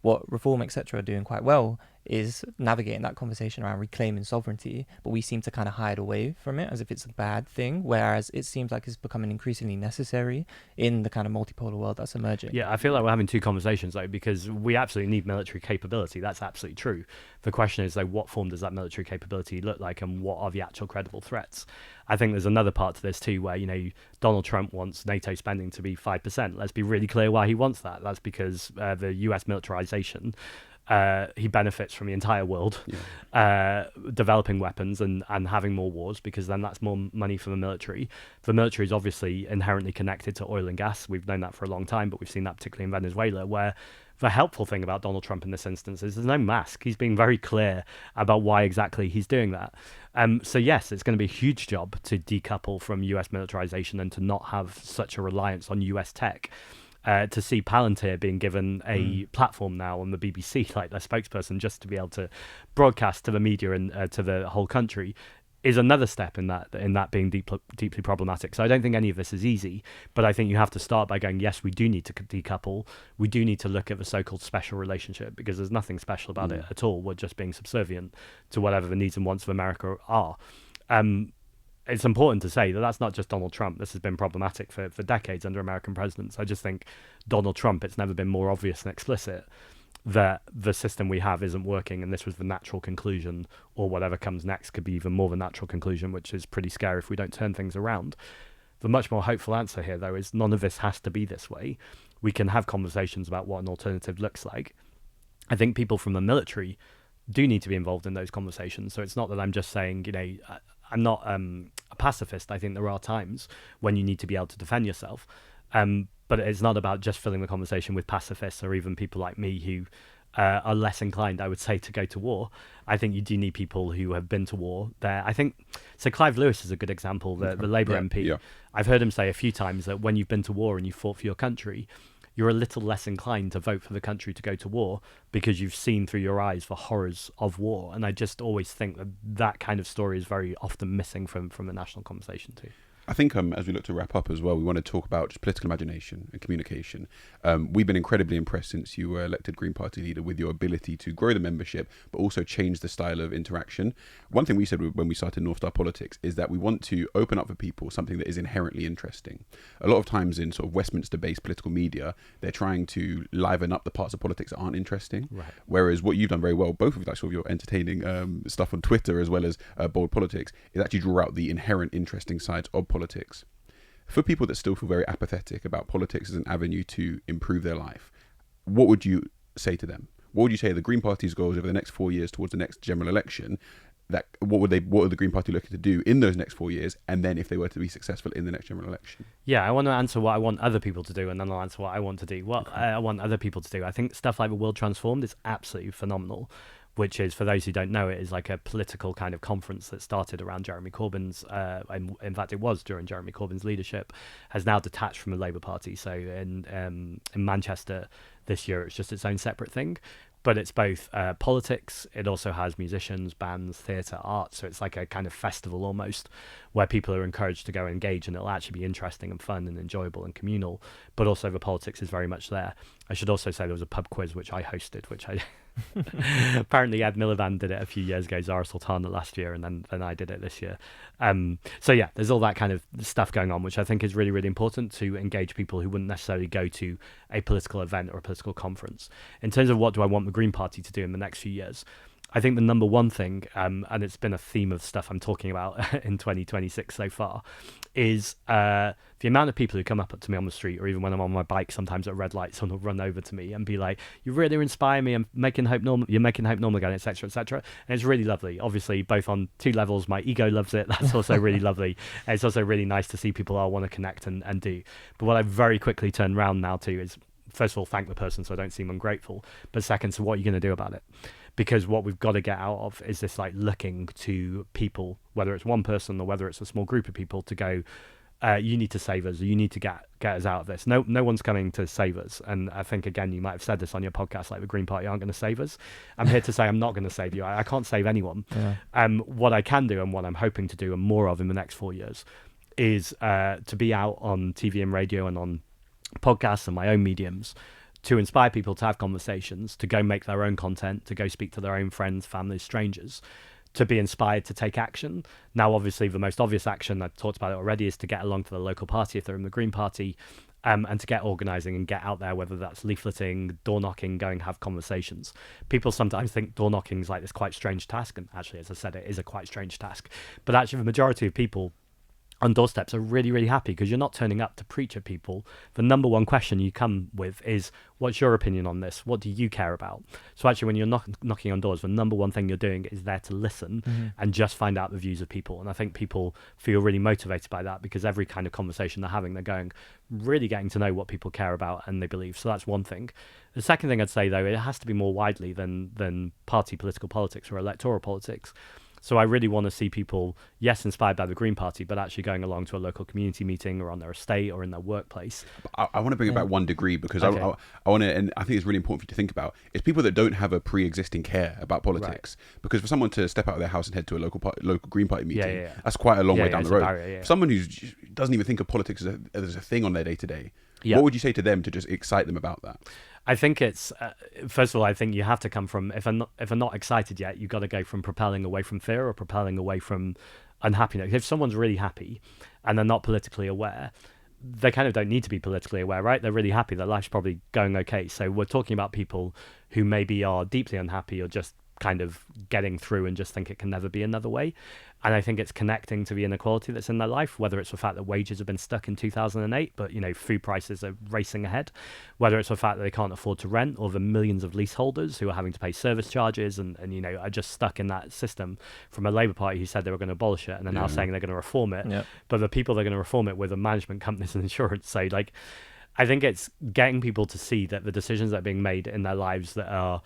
what Reform, etc. are doing quite well is navigating that conversation around reclaiming sovereignty, but we seem to kind of hide away from it as if it's a bad thing, whereas it seems like it's becoming increasingly necessary in the kind of multipolar world that's emerging. Yeah, I feel like we're having two conversations, because we absolutely need military capability. That's absolutely true. The question is, what form does that military capability look like, and what are the actual credible threats? I think there's another part to this too, where, Donald Trump wants NATO spending to be 5%. Let's be really clear why he wants that. That's because the US militarization he benefits from the entire world developing weapons and having more wars, because then that's more money for the military. The military is obviously inherently connected to oil and gas. We've known that for a long time, but we've seen that particularly in Venezuela, where the helpful thing about Donald Trump in this instance is there's no mask. He's being very clear about why exactly he's doing that. So yes, it's going to be a huge job to decouple from US militarization and to not have such a reliance on US tech. To see Palantir being given a platform now on the BBC, like their spokesperson, just to be able to broadcast to the media and to the whole country, is another step in that being deeply problematic. So I don't think any of this is easy, but I think you have to start by going, yes, we do need to decouple. We do need to look at the so-called special relationship, because there's nothing special about it at all. We're just being subservient to whatever the needs and wants of America are. It's important to say that that's not just Donald Trump. This has been problematic for decades under American presidents. I just think Donald Trump, it's never been more obvious and explicit that the system we have isn't working, and this was the natural conclusion, or whatever comes next could be even more the natural conclusion, which is pretty scary if we don't turn things around. The much more hopeful answer here, though, is none of this has to be this way. We can have conversations about what an alternative looks like. I think people from the military do need to be involved in those conversations. So it's not that I'm just saying, I'm not a pacifist. I think there are times when you need to be able to defend yourself. But it's not about just filling the conversation with pacifists or even people like me who are less inclined, I would say, to go to war. I think you do need people who have been to war there. I think, so Clive Lewis is a good example, the Labour MP. Yeah. I've heard him say a few times that when you've been to war and you fought for your country, you're a little less inclined to vote for the country to go to war because you've seen through your eyes the horrors of war. And I just always think that kind of story is very often missing from the national conversation too. I think as we look to wrap up as well, we want to talk about just political imagination and communication. We've been incredibly impressed since you were elected Green Party leader with your ability to grow the membership, but also change the style of interaction. One thing we said when we started Northstar Politics is that we want to open up for people something that is inherently interesting. A lot of times in sort of Westminster-based political media, they're trying to liven up the parts of politics that aren't interesting. Right. Whereas what you've done very well, both of you, like sort of your entertaining stuff on Twitter as well as Bold Politics, is actually draw out the inherent interesting sides of politics. For people that still feel very apathetic about politics as an avenue to improve their life, what would you say to them? What would you say are the Green Party's goals over the next 4 years towards the next general election? What are the Green Party looking to do in those next 4 years, and then if they were to be successful in the next general election? Yeah, I want to answer what I want other people to do, and then I'll answer what I want to do. I want other people to do. I think stuff like The World Transformed is absolutely phenomenal, which is, for those who don't know, it is like a political kind of conference that started around Jeremy Corbyn's, in fact it was during Jeremy Corbyn's leadership, has now detached from the Labour Party. So in Manchester this year, it's just its own separate thing. But it's both politics, it also has musicians, bands, theatre, art, so it's like a kind of festival almost, where people are encouraged to go engage, and it'll actually be interesting and fun and enjoyable and communal, but also the politics is very much there. I should also say there was a pub quiz which I hosted, which I apparently Ed Miliband did it a few years ago, Zara Sultana last year, and then I did it this year. So yeah, there's all that kind of stuff going on, which I think is really, really important to engage people who wouldn't necessarily go to a political event or a political conference. In terms of what do I want the Green Party to do in the next few years, I think the number one thing, and it's been a theme of stuff I'm talking about in 2026 so far, is the amount of people who come up to me on the street, or even when I'm on my bike, sometimes at red lights, someone will run over to me and be like, "You really inspire me. I'm making hope normal. You're making hope normal again, etc., etc." And it's really lovely. Obviously, both on two levels. My ego loves it. That's also really lovely. And it's also really nice to see people I want to connect and do. But what I very quickly turn around now to is, first of all, thank the person so I don't seem ungrateful. But second, so what are you going to do about it? Because what we've got to get out of is this like looking to people, whether it's one person or whether it's a small group of people, to go, you need to save us, or you need to get us out of this. No one's coming to save us. And I think, again, you might have said this on your podcast, like the Green Party aren't going to save us. I'm here to say I'm not going to save you. I can't save anyone. Yeah. What I can do, and what I'm hoping to do, and more of in the next 4 years, is to be out on TV and radio and on podcasts and my own mediums, to inspire people to have conversations, to go make their own content, to go speak to their own friends, families, strangers, to be inspired to take action. Now, obviously, the most obvious action, I've talked about it already, is to get along to the local party if they're in the Green Party, and to get organising and get out there, whether that's leafleting, door knocking, going have conversations. People sometimes think door knocking is like this quite strange task, and actually, as I said, it is a quite strange task. But actually, the majority of people on doorsteps are really, really happy because you're not turning up to preach at people. The number one question you come with is, what's your opinion on this? What do you care about? So actually, when you're knocking on doors, the number one thing you're doing is there to listen and just find out the views of people. And I think people feel really motivated by that because every kind of conversation they're having, they're going, really getting to know what people care about and they believe. So that's one thing. The second thing I'd say, though, it has to be more widely than party political politics or electoral politics. So I really want to see people, yes, inspired by the Green Party, but actually going along to a local community meeting or on their estate or in their workplace. I want to bring it back 1 degree because I want to, and I think it's really important for you to think about, is people that don't have a pre-existing care about politics. Right. Because for someone to step out of their house and head to a local Green Party meeting, that's quite a long way down the road. For someone who doesn't even think of politics as a thing on their day-to-day, what would you say to them to just excite them about that? I think it's first of all, I think you have to come from if I'm not excited yet, you've got to go from propelling away from fear or propelling away from unhappiness. If someone's really happy and they're not politically aware, they kind of don't need to be politically aware, right? They're really happy. Their life's probably going okay. So we're talking about people who maybe are deeply unhappy or just kind of getting through and just think it can never be another way. And I think it's connecting to the inequality that's in their life, whether it's the fact that wages have been stuck in 2008, but, food prices are racing ahead, whether it's the fact that they can't afford to rent, or the millions of leaseholders who are having to pay service charges and are just stuck in that system from a Labour Party who said they were going to abolish it and are now saying they're going to reform it. Yeah. But the people they're going to reform it with are management companies and insurance. So, I think it's getting people to see that the decisions that are being made in their lives that are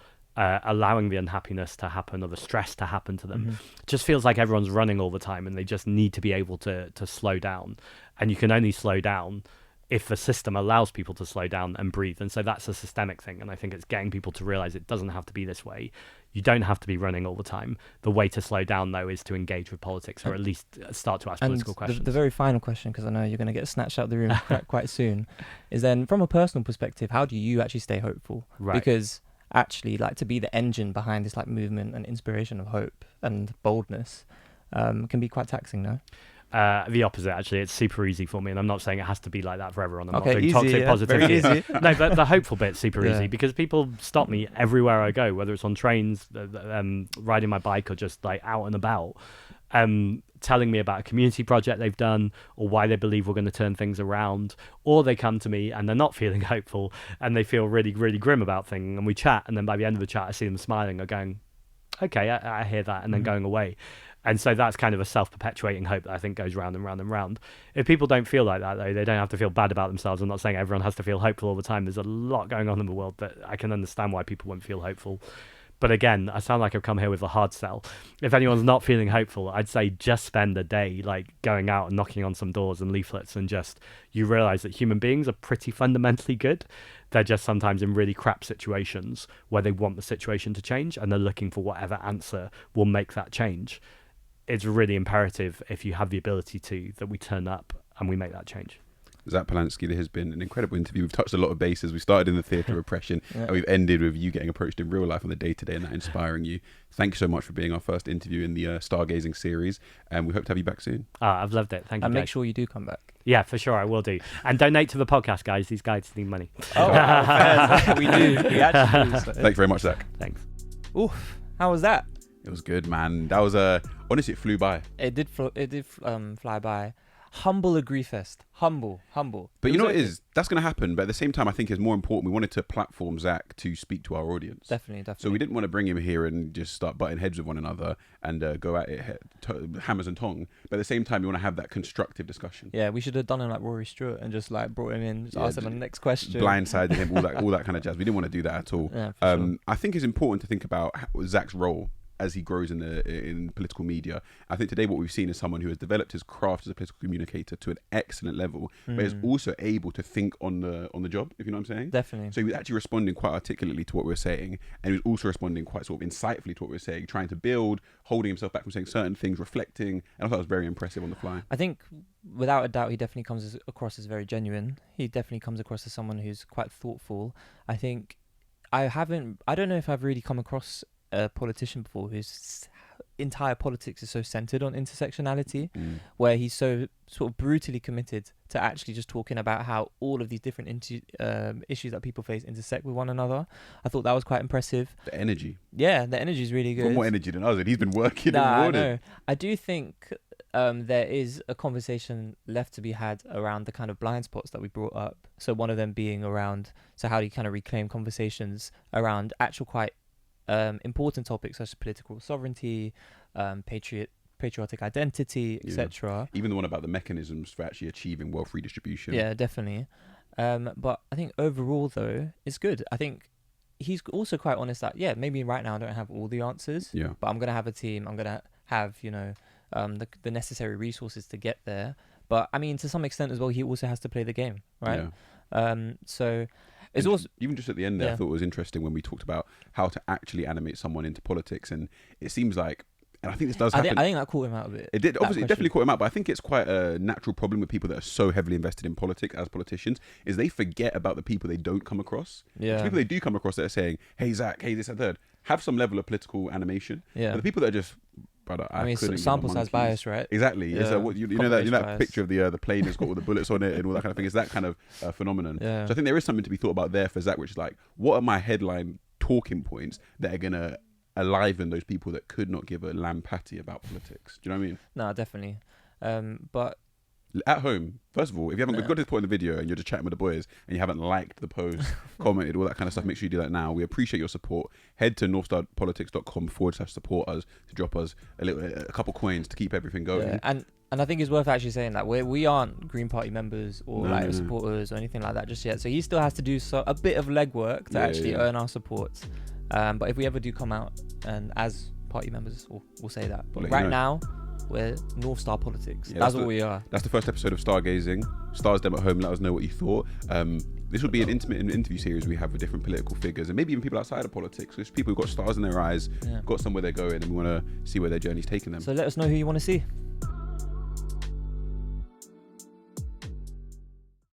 allowing the unhappiness to happen or the stress to happen to them just feels like everyone's running all the time and they just need to be able to slow down. And you can only slow down if the system allows people to slow down and breathe. And so that's a systemic thing. And I think it's getting people to realize it doesn't have to be this way. You don't have to be running all the time. The way to slow down, though, is to engage with politics or at least start to ask political questions. The very final question, because I know you're going to get snatched out of the room quite soon, is then from a personal perspective, how do you actually stay hopeful? Right. Because actually, to be the engine behind this movement and inspiration of hope and boldness can be quite taxing, no? The opposite, actually. It's super easy for me, and I'm not saying it has to be like that for everyone. I'm not doing easy, toxic positivity. Very easy. No, but the hopeful bit's super easy because people stop me everywhere I go, whether it's on trains, riding my bike, or just out and about, telling me about a community project they've done or why they believe we're going to turn things around, or they come to me and they're not feeling hopeful and they feel really, really grim about things, and we chat, and then by the end of the chat I see them smiling or going, okay, I hear that, and then going away. And so that's kind of a self-perpetuating hope that I think goes round and round and round. If people don't feel like that, though, they don't have to feel bad about themselves. I'm not saying everyone has to feel hopeful all the time. There's a lot going on in the world that I can understand why people wouldn't feel hopeful. But again, I sound like I've come here with a hard sell. If anyone's not feeling hopeful, I'd say just spend a day going out and knocking on some doors and leaflets, and you realize that human beings are pretty fundamentally good. They're just sometimes in really crap situations where they want the situation to change and they're looking for whatever answer will make that change. It's really imperative, if you have the ability to, that we turn up and we make that change. Zack Polanski, there has been an incredible interview. We've touched a lot of bases. We started in the theatre of oppression and we've ended with you getting approached in real life on the day-to-day and that inspiring you. Thank you so much for being our first interview in the Stargazing series, and we hope to have you back soon. I've loved it. Thank you. And make sure you do come back. Yeah, for sure, I will do. And donate to the podcast, guys. These guys need money. Oh, we do. We actually do. So. Thank you very much, Zack. Thanks. Oof, how was that? It was good, man. That was honestly, it flew by. It did fly by. Humble agree fest. Humble. But you know what it is? That's going to happen. But at the same time, I think it's more important. We wanted to platform Zack to speak to our audience. Definitely. So we didn't want to bring him here and just start butting heads with one another and go at it hammers and tong. But at the same time, you want to have that constructive discussion. Yeah, we should have done it like Rory Stewart and just brought him in, asked him the next question. Blindsided him, all that kind of jazz. We didn't want to do that at all. Yeah, for sure. I think it's important to think about Zack's role as he grows in political media. I think today what we've seen is someone who has developed his craft as a political communicator to an excellent level, but is also able to think on the job, if you know what I'm saying. Definitely. So he was actually responding quite articulately to what we were saying, and he was also responding quite sort of insightfully to what we were saying, trying to build, holding himself back from saying certain things, reflecting, and I thought it was very impressive on the fly. I think without a doubt he definitely comes across as very genuine. He definitely comes across as someone who's quite thoughtful. I think I don't know if I've really come across a politician before whose entire politics is so centered on intersectionality, where he's so sort of brutally committed to actually just talking about how all of these different issues that people face intersect with one another. I thought that was quite impressive. The energy. Yeah, the energy is really good. Got more energy than us, and he's been working. I know. I do think there is a conversation left to be had around the kind of blind spots that we brought up. So one of them being around, so how do you kind of reclaim conversations around actual quite important topics such as political sovereignty, patriotic identity, etc. Even the one about the mechanisms for actually achieving wealth redistribution. Yeah, definitely. But I think overall, though, it's good. I think he's also quite honest that, yeah, maybe right now I don't have all the answers, but I'm going to have a team. I'm going to have, the necessary resources to get there. But, I mean, to some extent as well, he also has to play the game, right? Yeah. So it's also... Even just at the end there, I thought it was interesting when we talked about how to actually animate someone into politics. And it seems like, and I think this does happen. I think that caught him out a bit. It did. Obviously, it definitely caught him out. But I think it's quite a natural problem with people that are so heavily invested in politics as politicians, is they forget about the people they don't come across. Yeah. The people they do come across that are saying, hey, Zach, hey, this and third, have some level of political animation. Yeah. But the people that are just... Brother, I mean, sample size bias, right? Exactly. Yeah. So you know that picture of the plane has got all the bullets on it and all that kind of thing. It's that kind of phenomenon. Yeah. So I think there is something to be thought about there for Zach, which is like, what are my headline talking points that are gonna enliven those people that could not give a lamb patty about politics? Do you know what I mean? No, definitely. But at home, first of all, if you haven't got to this point in the video and you're just chatting with the boys and you haven't liked the post, commented, all that kind of stuff, make sure you do that now. We appreciate your support. Head to northstarpolitics.com/support us to drop us a couple coins to keep everything going. Yeah, and I think it's worth actually saying that we aren't Green Party members or supporters or anything like that just yet. So he still has to do a bit of legwork to actually earn our support. But if we ever do come out and as party members, we'll say that. But right now, we're Northstar Politics. That's what we are. That's the first episode of Stargazing. Stars them at home. Let us know what you thought. This will be an intimate interview series we have with different political figures and maybe even people outside of politics. There's people who've got stars in their eyes, got somewhere they're going, and we want to see where their journey's taking them. So let us know who you want to see.